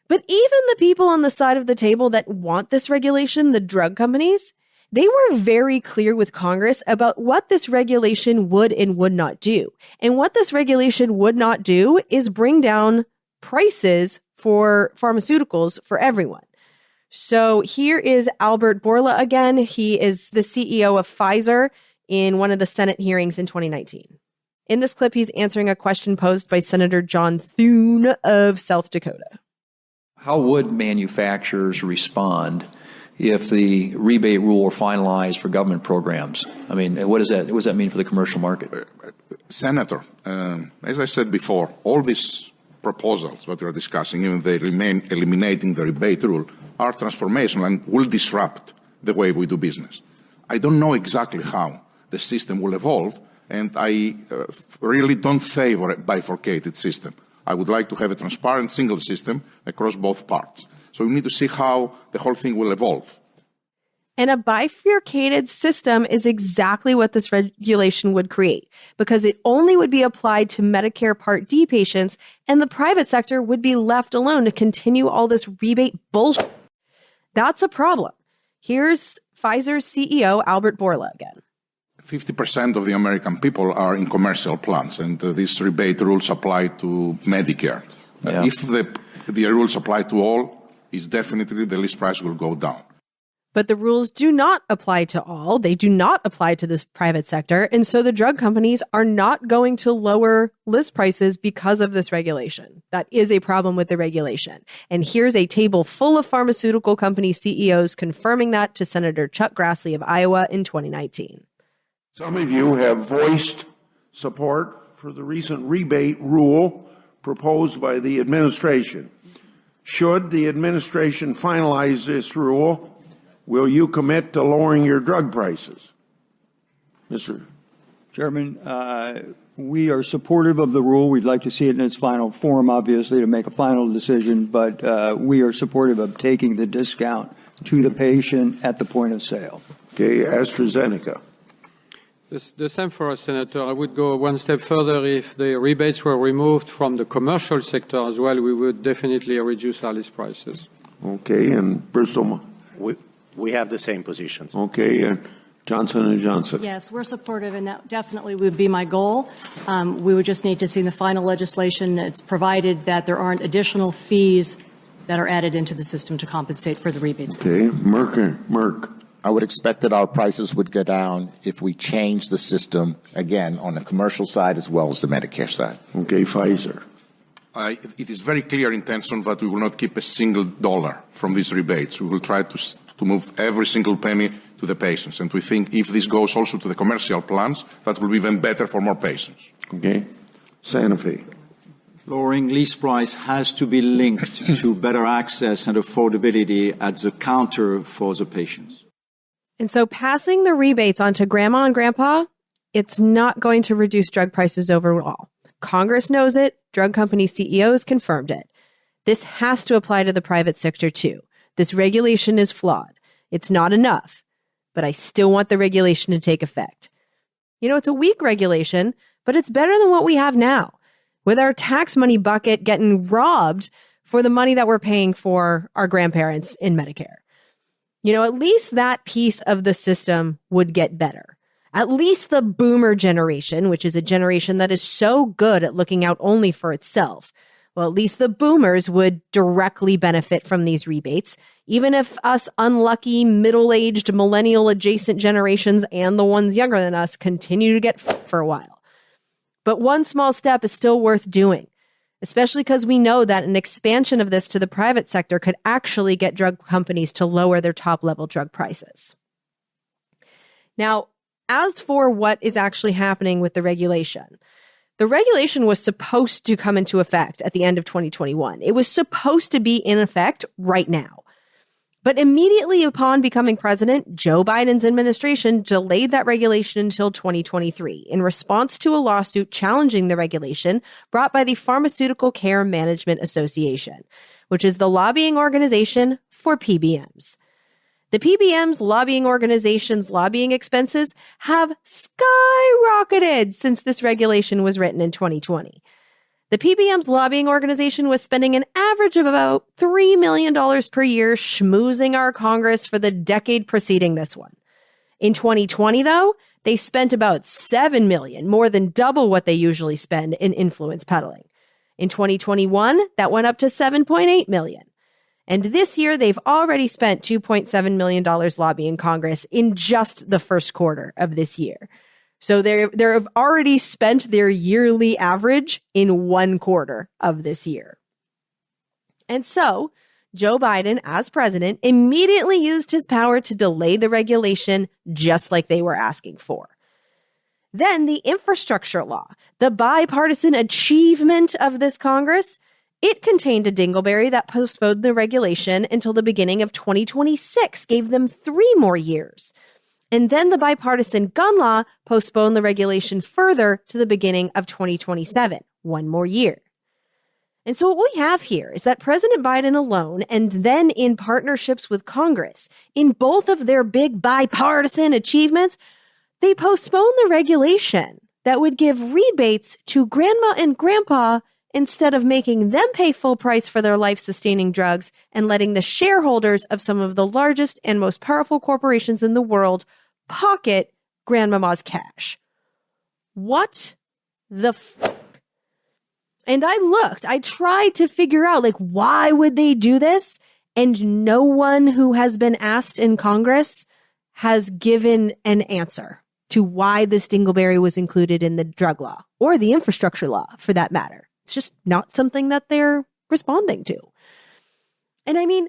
But even the people on the side of the table that want this regulation, the drug companies, they were very clear with Congress about what this regulation would and would not do. And what this regulation would not do is bring down prices for pharmaceuticals for everyone. So here is Albert Borla again. He is the CEO of Pfizer in one of the Senate hearings in 2019. In this clip, he's answering a question posed by Senator John Thune of South Dakota. How would manufacturers respond if the rebate rule were finalized for government programs? I mean, what does that mean for the commercial market? Senator, as I said before, all these proposals that we are discussing, even they remain eliminating the rebate rule, are transformational and will disrupt the way we do business. I don't know exactly how the system will evolve, and I really don't favor a bifurcated system. I would like to have a transparent single system across both parts. So we need to see how the whole thing will evolve. And a bifurcated system is exactly what this regulation would create, because it only would be applied to Medicare Part D patients, and the private sector would be left alone to continue all this rebate bullshit. That's a problem. Here's Pfizer's CEO, Albert Borla, again. 50% of the American people are in commercial plans, and these rebate rules apply to Medicare. Yeah. If the rules apply to all, it's definitely the list price will go down. But the rules do not apply to all. They do not apply to this private sector. And so the drug companies are not going to lower list prices because of this regulation. That is a problem with the regulation. And here's a table full of pharmaceutical company CEOs confirming that to Senator Chuck Grassley of Iowa in 2019. Some of you have voiced support for the recent rebate rule proposed by the administration. Should the administration finalize this rule, will you commit to lowering your drug prices? Mr. Chairman, we are supportive of the rule. We'd like to see it in its final form, obviously, to make a final decision, but we are supportive of taking the discount to the patient at the point of sale. Okay, AstraZeneca. The same for us, Senator. I would go one step further. If the rebates were removed from the commercial sector as well, we would definitely reduce our list prices. Okay, and Bristol? We have the same positions. Okay, and Johnson & Johnson. Yes, we're supportive, and that definitely would be my goal. We would just need to see in the final legislation, it's provided that there aren't additional fees that are added into the system to compensate for the rebates. Okay, Merck. I would expect that our prices would go down if we change the system, again, on the commercial side as well as the Medicare side. Okay, Pfizer. It is very clear intention that we will not keep a single dollar from these rebates. We will try to move every single penny to the patients. And we think if this goes also to the commercial plans, that will be even better for more patients. Okay. Sanofi. Lowering list price has to be linked to better access and affordability at the counter for the patients. And so passing the rebates on to grandma and grandpa, it's not going to reduce drug prices overall. Congress knows it. Drug company CEOs confirmed it. This has to apply to the private sector too. This regulation is flawed. It's not enough, but I still want the regulation to take effect. You know, it's a weak regulation, but it's better than what we have now, with our tax money bucket getting robbed for the money that we're paying for our grandparents in Medicare. You know, at least that piece of the system would get better. At least the boomer generation, which is a generation that is so good at looking out only for itself, well, at least the boomers would directly benefit from these rebates, even if us unlucky middle-aged millennial-adjacent generations and the ones younger than us continue to get for a while. But one small step is still worth doing, especially because we know that an expansion of this to the private sector could actually get drug companies to lower their top-level drug prices. Now, as for what is actually happening with the regulation was supposed to come into effect at the end of 2021. It was supposed to be in effect right now. But immediately upon becoming president, Joe Biden's administration delayed that regulation until 2023 in response to a lawsuit challenging the regulation brought by the Pharmaceutical Care Management Association, which is the lobbying organization for PBMs. The PBMs lobbying organization's lobbying expenses have skyrocketed since this regulation was written in 2020. The PBM's lobbying organization was spending an average of about $3 million per year schmoozing our Congress for the decade preceding this one. In 2020, though, they spent about $7 million, more than double what they usually spend in influence peddling. In 2021, that went up to $7.8 million. And this year, they've already spent $2.7 million lobbying Congress in just the first quarter of this year. So they've already spent their yearly average in one quarter of this year. And so Joe Biden, as president, immediately used his power to delay the regulation just like they were asking for. Then the infrastructure law, the bipartisan achievement of this Congress, it contained a dingleberry that postponed the regulation until the beginning of 2026, gave them 3 more years. And then the bipartisan gun law postponed the regulation further to the beginning of 2027, 1 more year. And so what we have here is that President Biden alone, and then in partnerships with Congress, in both of their big bipartisan achievements, they postponed the regulation that would give rebates to grandma and grandpa instead of making them pay full price for their life-sustaining drugs and letting the shareholders of some of the largest and most powerful corporations in the world pocket grandmama's cash. What the fuck? And I tried to figure out, why would they do this? And no one who has been asked in Congress has given an answer to why this dingleberry was included in the drug law or the infrastructure law, for that matter. It's just not something that they're responding to. And I mean,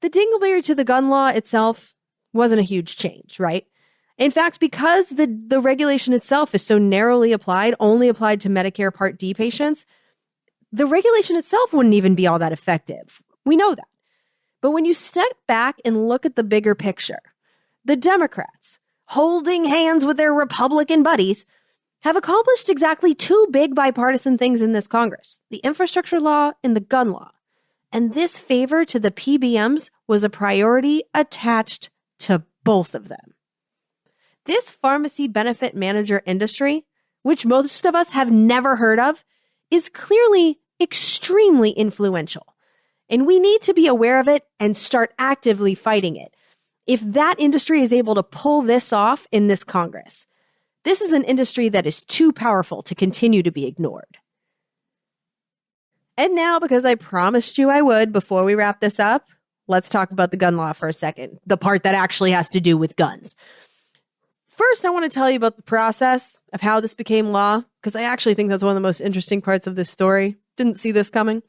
the dingleberry to the gun law itself wasn't a huge change, right? In fact, because the regulation itself is so narrowly applied, only applied to Medicare Part D patients, the regulation itself wouldn't even be all that effective. We know that. But when you step back and look at the bigger picture, the Democrats, holding hands with their Republican buddies, have accomplished exactly 2 big bipartisan things in this Congress, the infrastructure law and the gun law. And this favor to the PBMs was a priority attached to both of them. This pharmacy benefit manager industry, which most of us have never heard of, is clearly extremely influential. And we need to be aware of it and start actively fighting it. If that industry is able to pull this off in this Congress, this is an industry that is too powerful to continue to be ignored. And now, because I promised you I would before we wrap this up, let's talk about the gun law for a second, the part that actually has to do with guns. First, I want to tell you about the process of how this became law, because I actually think that's one of the most interesting parts of this story. Didn't see this coming.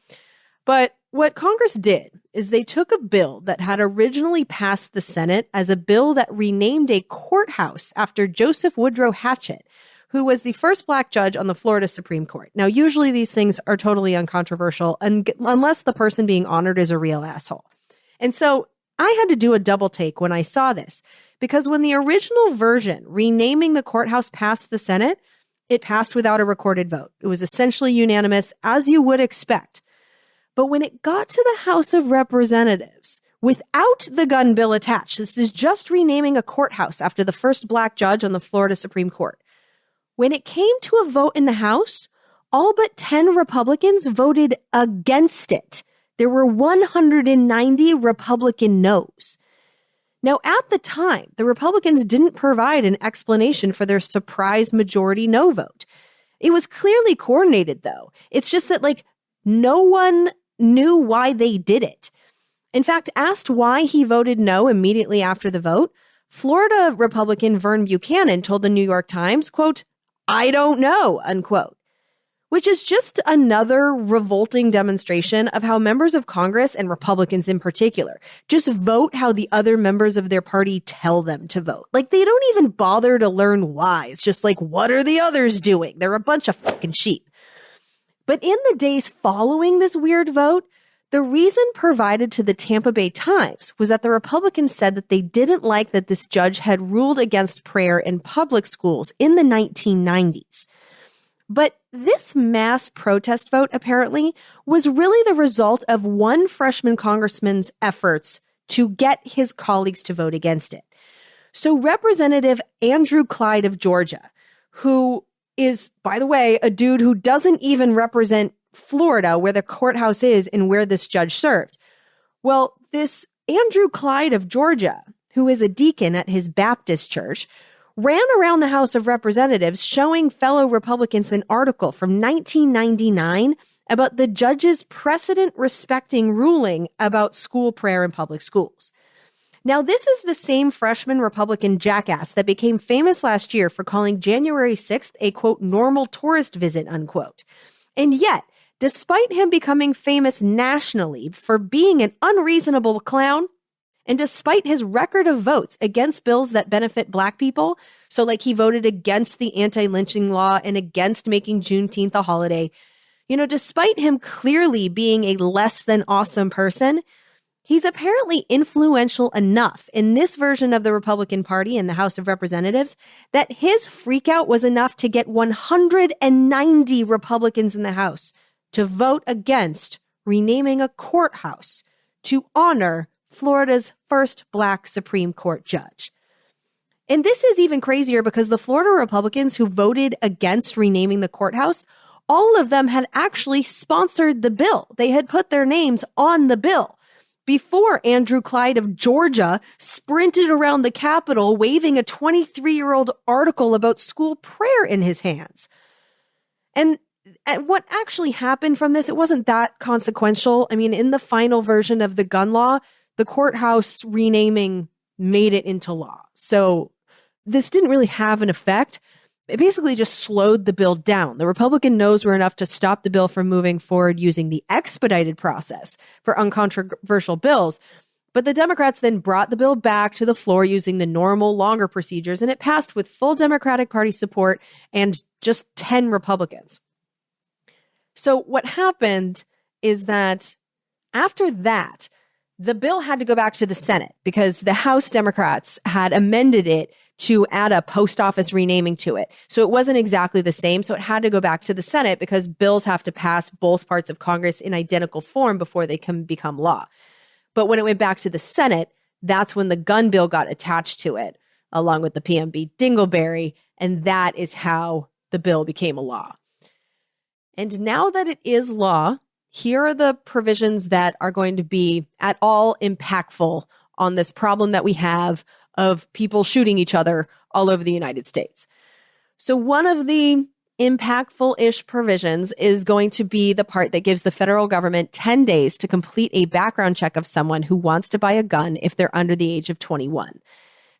But what Congress did is they took a bill that had originally passed the Senate as a bill that renamed a courthouse after Joseph Woodrow Hatchet, who was the first black judge on the Florida Supreme Court. Now, usually these things are totally uncontroversial unless the person being honored is a real asshole. And so I had to do a double take when I saw this, because when the original version renaming the courthouse passed the Senate, it passed without a recorded vote. It was essentially unanimous, as you would expect. But when it got to the House of Representatives, without the gun bill attached, this is just renaming a courthouse after the first black judge on the Florida Supreme Court. When it came to a vote in the House, all but 10 Republicans voted against it. There were 190 Republican noes. Now, at the time, the Republicans didn't provide an explanation for their surprise majority no vote. It was clearly coordinated, though. It's just that, no one knew why they did it. In fact, asked why he voted no immediately after the vote, Florida Republican Vern Buchanan told the New York Times, quote, "I don't know," unquote. Which is just another revolting demonstration of how members of Congress, and Republicans in particular, just vote how the other members of their party tell them to vote. They don't even bother to learn why. It's just what are the others doing? They're a bunch of fucking sheep. But in the days following this weird vote, the reason provided to the Tampa Bay Times was that the Republicans said that they didn't like that this judge had ruled against prayer in public schools in the 1990s. But this mass protest vote, apparently, was really the result of one freshman congressman's efforts to get his colleagues to vote against it. So Representative Andrew Clyde of Georgia, who is, by the way, a dude who doesn't even represent Florida, where the courthouse is and where this judge served. Well, this Andrew Clyde of Georgia, who is a deacon at his Baptist church, ran around the House of Representatives showing fellow Republicans an article from 1999 about the judge's precedent-respecting ruling about school prayer in public schools. Now, this is the same freshman Republican jackass that became famous last year for calling January 6th a, quote, normal tourist visit, unquote. And yet, despite him becoming famous nationally for being an unreasonable clown, and despite his record of votes against bills that benefit black people, so he voted against the anti-lynching law and against making Juneteenth a holiday, despite him clearly being a less than awesome person, he's apparently influential enough in this version of the Republican Party in the House of Representatives that his freakout was enough to get 190 Republicans in the House to vote against renaming a courthouse to honor Florida's first black Supreme Court judge. And this is even crazier because the Florida Republicans who voted against renaming the courthouse, all of them had actually sponsored the bill. They had put their names on the bill before Andrew Clyde of Georgia sprinted around the Capitol waving a 23-year-old article about school prayer in his hands. And what actually happened from this, it wasn't that consequential. I mean, in the final version of the gun law, the courthouse renaming made it into law. So this didn't really have an effect. It basically just slowed the bill down. The Republican noes were enough to stop the bill from moving forward using the expedited process for uncontroversial bills. But the Democrats then brought the bill back to the floor using the normal, longer procedures, and it passed with full Democratic Party support and just 10 Republicans. So what happened is that after that, the bill had to go back to the Senate because the House Democrats had amended it to add a post office renaming to it. So it wasn't exactly the same. So it had to go back to the Senate because bills have to pass both parts of Congress in identical form before they can become law. But when it went back to the Senate, that's when the gun bill got attached to it, along with the PMB dingleberry. And that is how the bill became a law. And now that it is law, here are the provisions that are going to be at all impactful on this problem that we have of people shooting each other all over the United States. So one of the impactful-ish provisions is going to be the part that gives the federal government 10 days to complete a background check of someone who wants to buy a gun if they're under the age of 21.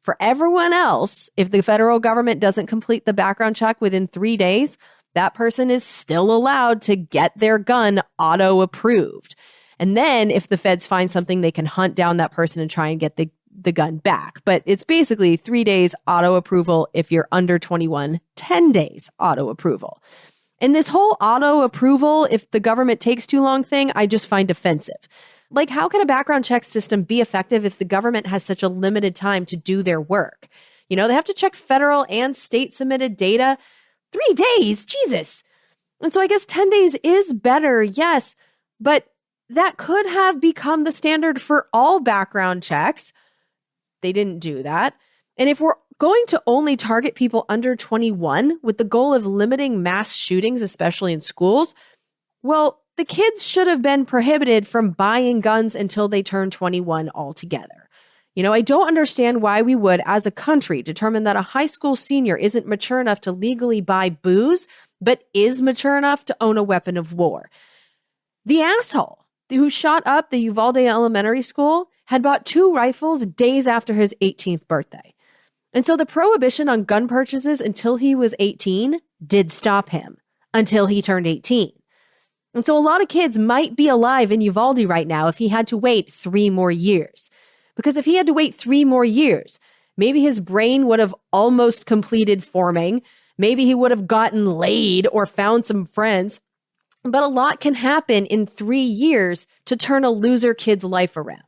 For everyone else, if the federal government doesn't complete the background check within 3 days, that person is still allowed to get their gun auto-approved. And then if the feds find something, they can hunt down that person and try and get the gun back. But it's basically 3 days auto approval if you're under 21, 10 days auto approval. And this whole auto approval, if the government takes too long thing, I just find offensive. Like, how can a background check system be effective if the government has such a limited time to do their work? You know, they have to check federal and state submitted data. 3 days, Jesus. And so I guess 10 days is better, yes, but that could have become the standard for all background checks. They didn't do that. And if we're going to only target people under 21 with the goal of limiting mass shootings, especially in schools, well, the kids should have been prohibited from buying guns until they turn 21 altogether. You know, I don't understand why we would, as a country, determine that a high school senior isn't mature enough to legally buy booze, but is mature enough to own a weapon of war. The asshole who shot up the Uvalde Elementary School had bought 2 rifles days after his 18th birthday. And so the prohibition on gun purchases until he was 18 did stop him until he turned 18. And so a lot of kids might be alive in Uvalde right now if he had to wait 3 more years. Because if he had to wait 3 more years, maybe his brain would have almost completed forming. Maybe he would have gotten laid or found some friends. But a lot can happen in 3 years to turn a loser kid's life around.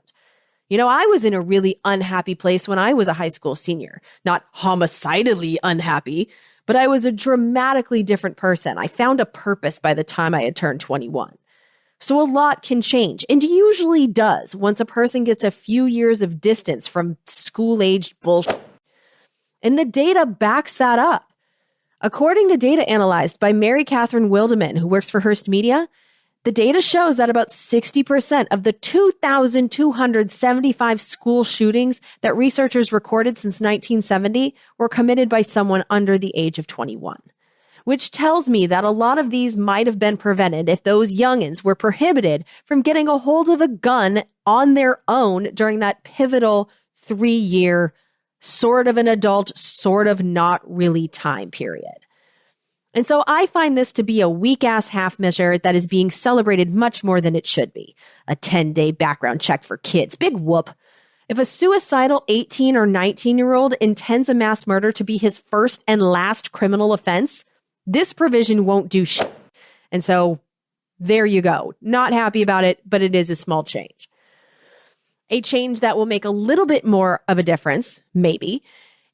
You know, I was in a really unhappy place when I was a high school senior. Not homicidally unhappy, but I was a dramatically different person. I found a purpose by the time I had turned 21. So a lot can change, and usually does once a person gets a few years of distance from school-aged bullshit. And the data backs that up. According to data analyzed by Mary Catherine Wildeman, who works for Hearst Media, the data shows that about 60% of the 2,275 school shootings that researchers recorded since 1970 were committed by someone under the age of 21, which tells me that a lot of these might have been prevented if those youngins were prohibited from getting a hold of a gun on their own during that pivotal 3-year sort of an adult, sort of not really time period. And so I find this to be a weak-ass half measure that is being celebrated much more than it should be. A 10-day background check for kids. Big whoop. If a suicidal 18 or 19-year-old intends a mass murder to be his first and last criminal offense, this provision won't do shit. And so there you go. Not happy about it, but it is a small change. A change that will make a little bit more of a difference, maybe,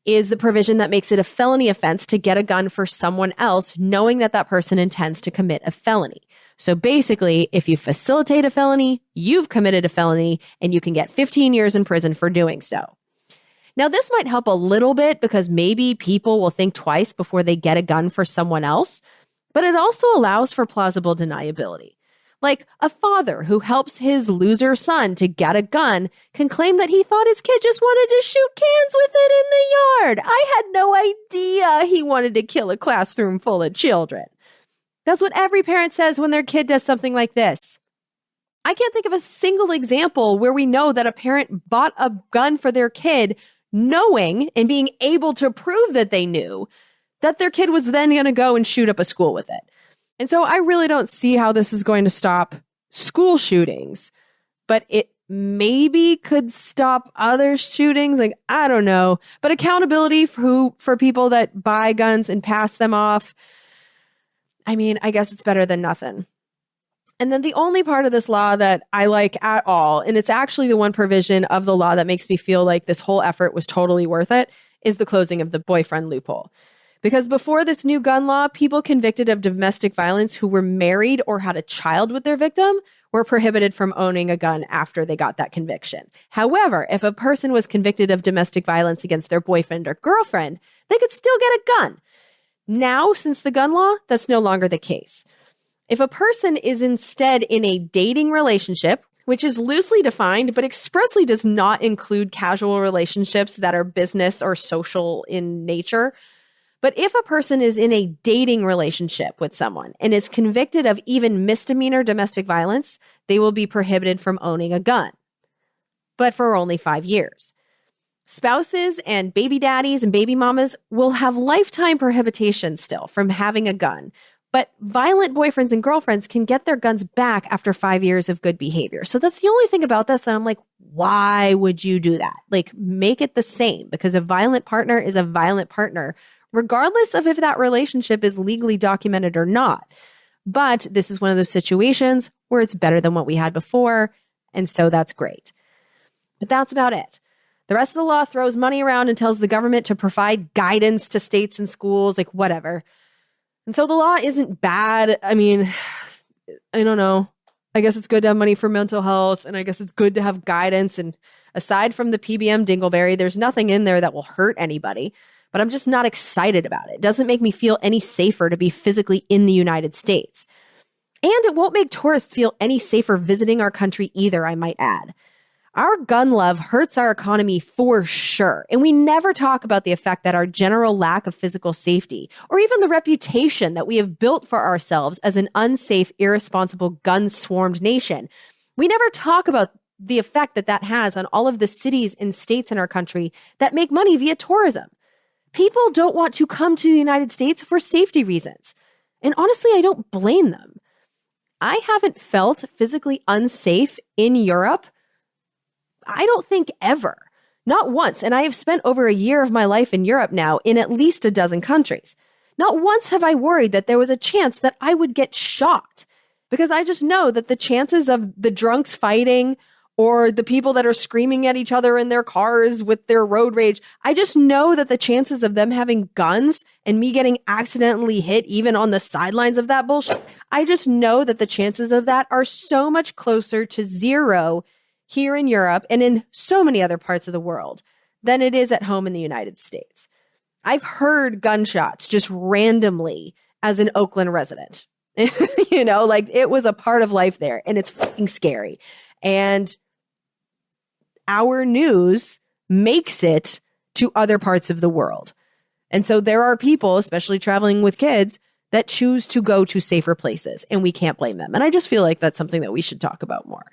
is the provision that makes it a felony offense to get a gun for someone else, knowing that that person intends to commit a felony. So basically, if you facilitate a felony, you've committed a felony, and you can get 15 years in prison for doing so. Now, this might help a little bit because maybe people will think twice before they get a gun for someone else, but it also allows for plausible deniability. Like, a father who helps his loser son to get a gun can claim that he thought his kid just wanted to shoot cans with it in the yard. I had no idea he wanted to kill a classroom full of children. That's what every parent says when their kid does something like this. I can't think of a single example where we know that a parent bought a gun for their kid knowing and being able to prove that they knew that their kid was then going to go and shoot up a school with it. And so I really don't see how this is going to stop school shootings, but it maybe could stop other shootings. Like, I don't know. But accountability for people that buy guns and pass them off, I mean, I guess it's better than nothing. And then the only part of this law that I like at all, and it's actually the one provision of the law that makes me feel like this whole effort was totally worth it, is the closing of the boyfriend loophole. Because before this new gun law, people convicted of domestic violence who were married or had a child with their victim were prohibited from owning a gun after they got that conviction. However, if a person was convicted of domestic violence against their boyfriend or girlfriend, they could still get a gun. Now, since the gun law, that's no longer the case. If a person is instead in a dating relationship, which is loosely defined but expressly does not include casual relationships that are business or social in nature, but if a person is in a dating relationship with someone and is convicted of even misdemeanor domestic violence, they will be prohibited from owning a gun, but for only 5 years. Spouses and baby daddies and baby mamas will have lifetime prohibition still from having a gun, But violent boyfriends and girlfriends can get their guns back after 5 years of good behavior. So that's the only thing about this that I'm like, why would you do that? Like, make it the same, because a violent partner is a violent partner, regardless of if that relationship is legally documented or not. But this is one of those situations where it's better than what we had before, and so that's great. But that's about it. The rest of the law throws money around and tells the government to provide guidance to states and schools, like whatever. And so the law isn't bad. I mean, I don't know. I guess it's good to have money for mental health, and I guess it's good to have guidance. And aside from the PBM dingleberry, there's nothing in there that will hurt anybody. But I'm just not excited about it. It doesn't make me feel any safer to be physically in the United States. And it won't make tourists feel any safer visiting our country either, I might add. Our gun love hurts our economy for sure. And we never talk about the effect that our general lack of physical safety, or even the reputation that we have built for ourselves as an unsafe, irresponsible, gun-swarmed nation. We never talk about the effect that that has on all of the cities and states in our country that make money via tourism. People don't want to come to the United States for safety reasons. And honestly, I don't blame them. I haven't felt physically unsafe in Europe, I don't think ever. Not once. And I have spent over a year of my life in Europe now in at least a dozen countries. Not once have I worried that there was a chance that I would get shot, because I just know that the chances of the drunks fighting or the people that are screaming at each other in their cars with their road rage, I just know that the chances of them having guns and me getting accidentally hit even on the sidelines of that bullshit, I just know that the chances of that are so much closer to zero here in Europe and in so many other parts of the world than it is at home in the United States. I've heard gunshots just randomly as an Oakland resident. You know, like it was a part of life there, and it's fucking scary. And our news makes it to other parts of the world. And so there are people, especially traveling with kids, that choose to go to safer places, and we can't blame them. And I just feel like that's something that we should talk about more.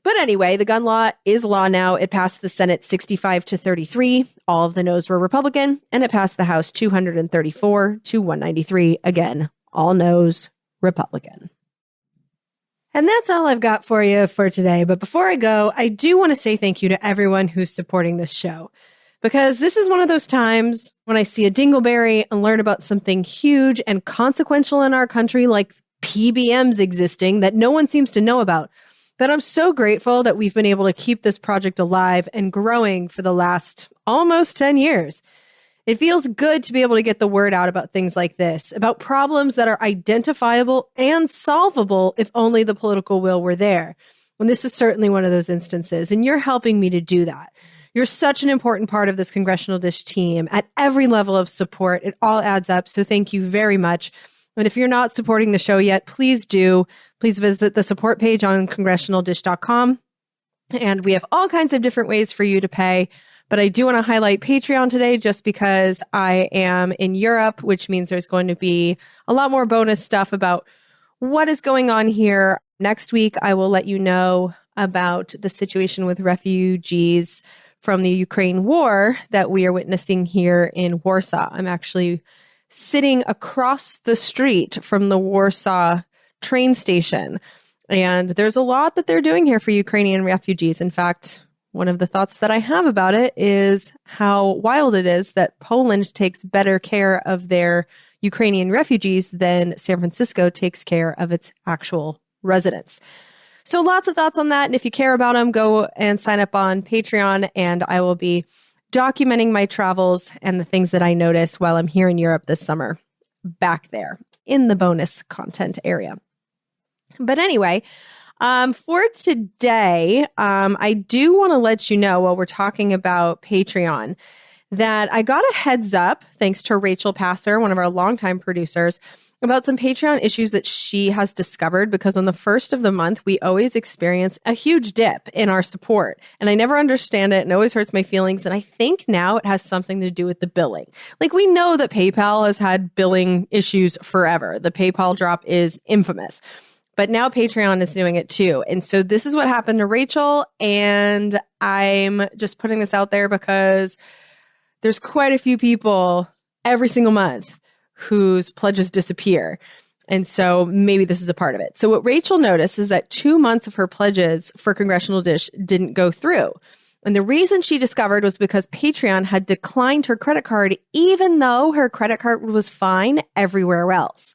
But anyway, the gun law is law now. It passed the Senate 65-33. All of the noes were Republican, and it passed the House 234-193. Again, all noes, Republican. And that's all I've got for you for today. But before I go, I do want to say thank you to everyone who's supporting this show, because this is one of those times when I see a dingleberry and learn about something huge and consequential in our country, like PBMs existing that no one seems to know about, that I'm so grateful that we've been able to keep this project alive and growing for the last almost 10 years. It feels good to be able to get the word out about things like this, about problems that are identifiable and solvable if only the political will were there. And this is certainly one of those instances, and you're helping me to do that. You're such an important part of this Congressional Dish team at every level of support. It all adds up, so thank you very much. And if you're not supporting the show yet, please do. Please visit the support page on congressionaldish.com. And we have all kinds of different ways for you to pay. But I do want to highlight Patreon today just because I am in Europe, which means there's going to be a lot more bonus stuff about what is going on here. Next week, I will let you know about the situation with refugees from the Ukraine war that we are witnessing here in Warsaw. I'm actually sitting across the street from the Warsaw train station. And there's a lot that they're doing here for Ukrainian refugees. In fact, one of the thoughts that I have about it is how wild it is that Poland takes better care of their Ukrainian refugees than San Francisco takes care of its actual residents. So lots of thoughts on that. And if you care about them, go and sign up on Patreon, and I will be documenting my travels and the things that I notice while I'm here in Europe this summer, back there in the bonus content area. But anyway, for today, I do want to let you know while we're talking about Patreon that I got a heads up, thanks to Rachel Passer, one of our longtime producers, about some Patreon issues that she has discovered, because on the first of the month, we always experience a huge dip in our support. And I never understand it, and it always hurts my feelings. And I think now it has something to do with the billing. Like, we know that PayPal has had billing issues forever. The PayPal drop is infamous. But now Patreon is doing it too. And so this is what happened to Rachel. And I'm just putting this out there because there's quite a few people every single month whose pledges disappear. And so maybe this is a part of it. So what Rachel noticed is that 2 months of her pledges for Congressional Dish didn't go through. And the reason she discovered was because Patreon had declined her credit card, even though her credit card was fine everywhere else.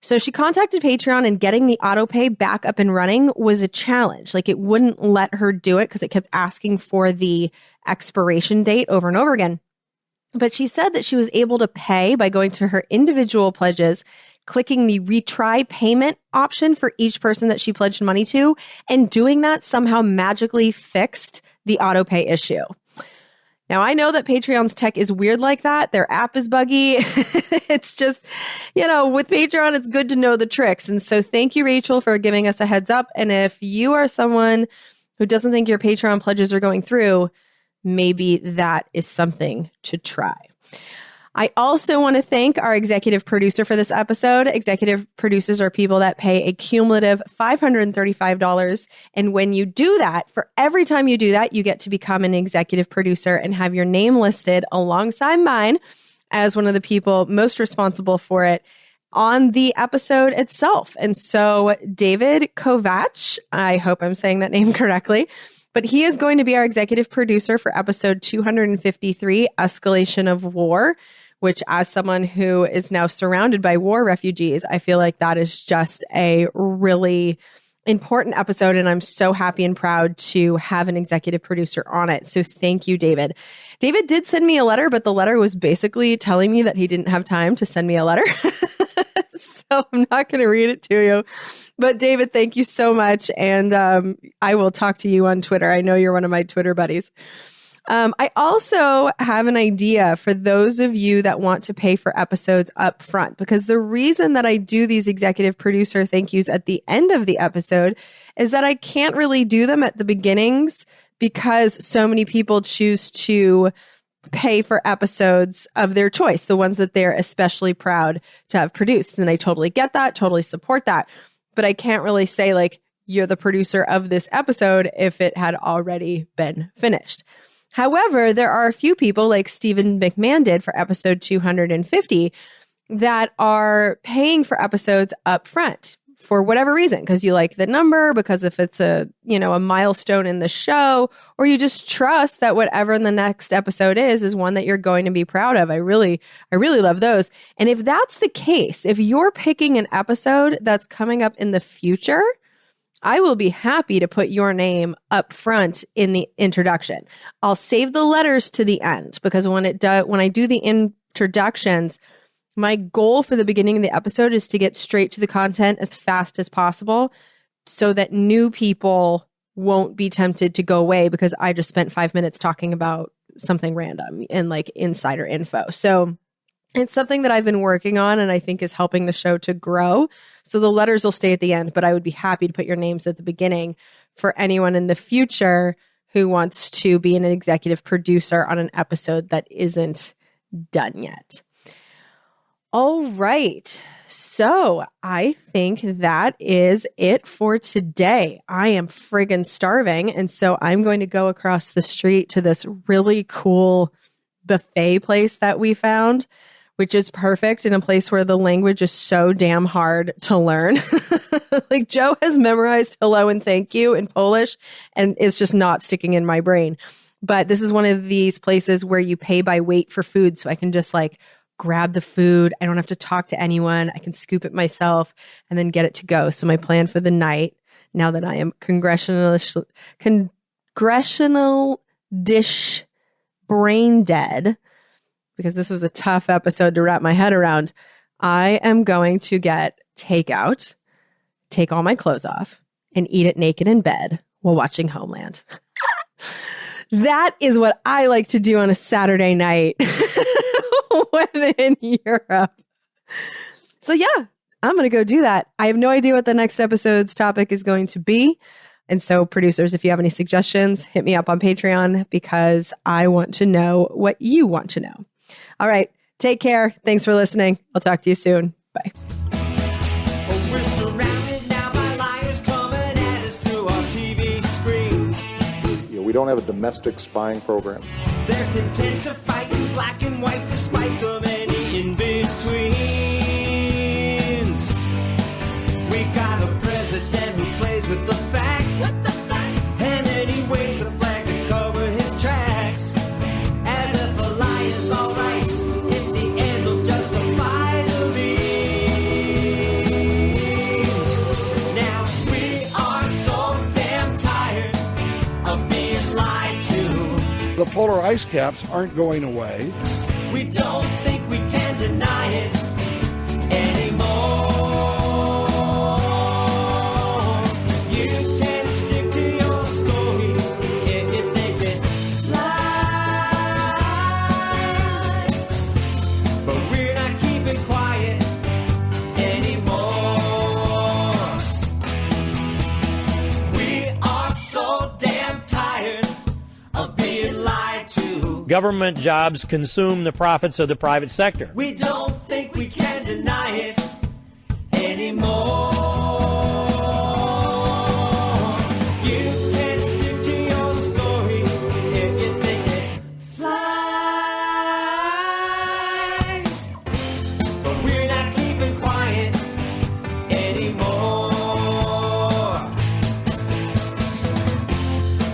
So she contacted Patreon, and getting the auto pay back up and running was a challenge. Like, it wouldn't let her do it because it kept asking for the expiration date over and over again. But she said that she was able to pay by going to her individual pledges, clicking the retry payment option for each person that she pledged money to, and doing that somehow magically fixed the auto pay issue. Now, I know that Patreon's tech is weird like that. Their app is buggy. It's just, with Patreon, it's good to know the tricks. And so thank you, Rachel, for giving us a heads up. And if you are someone who doesn't think your Patreon pledges are going through, maybe that is something to try. I also want to thank our executive producer for this episode. Executive producers are people that pay a cumulative $535. And when you do that, for every time you do that, you get to become an executive producer and have your name listed alongside mine as one of the people most responsible for it on the episode itself. And so David Kovach, I hope I'm saying that name correctly, but he is going to be our executive producer for episode 253, Escalation of War, which, as someone who is now surrounded by war refugees, I feel like that is just a really important episode. And I'm so happy and proud to have an executive producer on it. So thank you, David. David did send me a letter, but the letter was basically telling me that he didn't have time to send me a letter. So I'm not going to read it to you. But David, thank you so much. And I will talk to you on Twitter. I know you're one of my Twitter buddies. I also have an idea for those of you that want to pay for episodes up front, because the reason that I do these executive producer thank yous at the end of the episode is that I can't really do them at the beginnings because so many people choose to pay for episodes of their choice, the ones that they're especially proud to have produced. And I totally get that, totally support that. But I can't really say, like, you're the producer of this episode if it had already been finished. However, there are a few people like Stephen McMahon did for episode 250 that are paying for episodes up front for whatever reason, because you like the number, because if it's a milestone in the show, or you just trust that whatever the next episode is one that you're going to be proud of. I really love those. And if that's the case, if you're picking an episode that's coming up in the future, I will be happy to put your name up front in the introduction. I'll save the letters to the end, because when I do the introductions, my goal for the beginning of the episode is to get straight to the content as fast as possible so that new people won't be tempted to go away because I just spent 5 minutes talking about something random and like insider info. So it's something that I've been working on and I think is helping the show to grow. So the letters will stay at the end, but I would be happy to put your names at the beginning for anyone in the future who wants to be an executive producer on an episode that isn't done yet. All right. So I think that is it for today. I am friggin' starving. And so I'm going to go across the street to this really cool buffet place that we found, which is perfect in a place where the language is so damn hard to learn. Like Joe has memorized hello and thank you in Polish, and it's just not sticking in my brain. But this is one of these places where you pay by weight for food. So I can just like grab the food. I don't have to talk to anyone. I can scoop it myself and then get it to go. So my plan for the night, now that I am congressional dish brain dead, because this was a tough episode to wrap my head around, I am going to get takeout, take all my clothes off, and eat it naked in bed while watching Homeland. That is what I like to do on a Saturday night when in Europe. So yeah, I'm going to go do that. I have no idea what the next episode's topic is going to be. And so producers, if you have any suggestions, hit me up on Patreon because I want to know what you want to know. All right. Take care. Thanks for listening. I'll talk to you soon. Bye. We're surrounded now by liars coming at us through our TV screens. We don't have a domestic spying program. They're content to fight in black and white despite the many invasions. in-betweens. We got a president who plays with the facts. And then he waves a flag to cover his tracks. As if a lie is alright, if the end will justify the means. Now we are so damn tired of being lied to. The polar ice caps aren't going away. We don't think we can deny it anymore. You can stick to your story if you think it flies. But we're not keeping quiet anymore. We are so damn tired of being lied to. Government jobs consume the profits of the private sector. We don't think we can deny it anymore. You can stick to your story if you think it flies. But we're not keeping quiet anymore.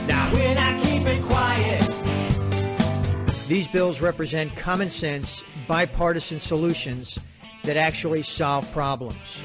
Now we're not keeping quiet. These bills represent common sense, bipartisan solutions that actually solve problems.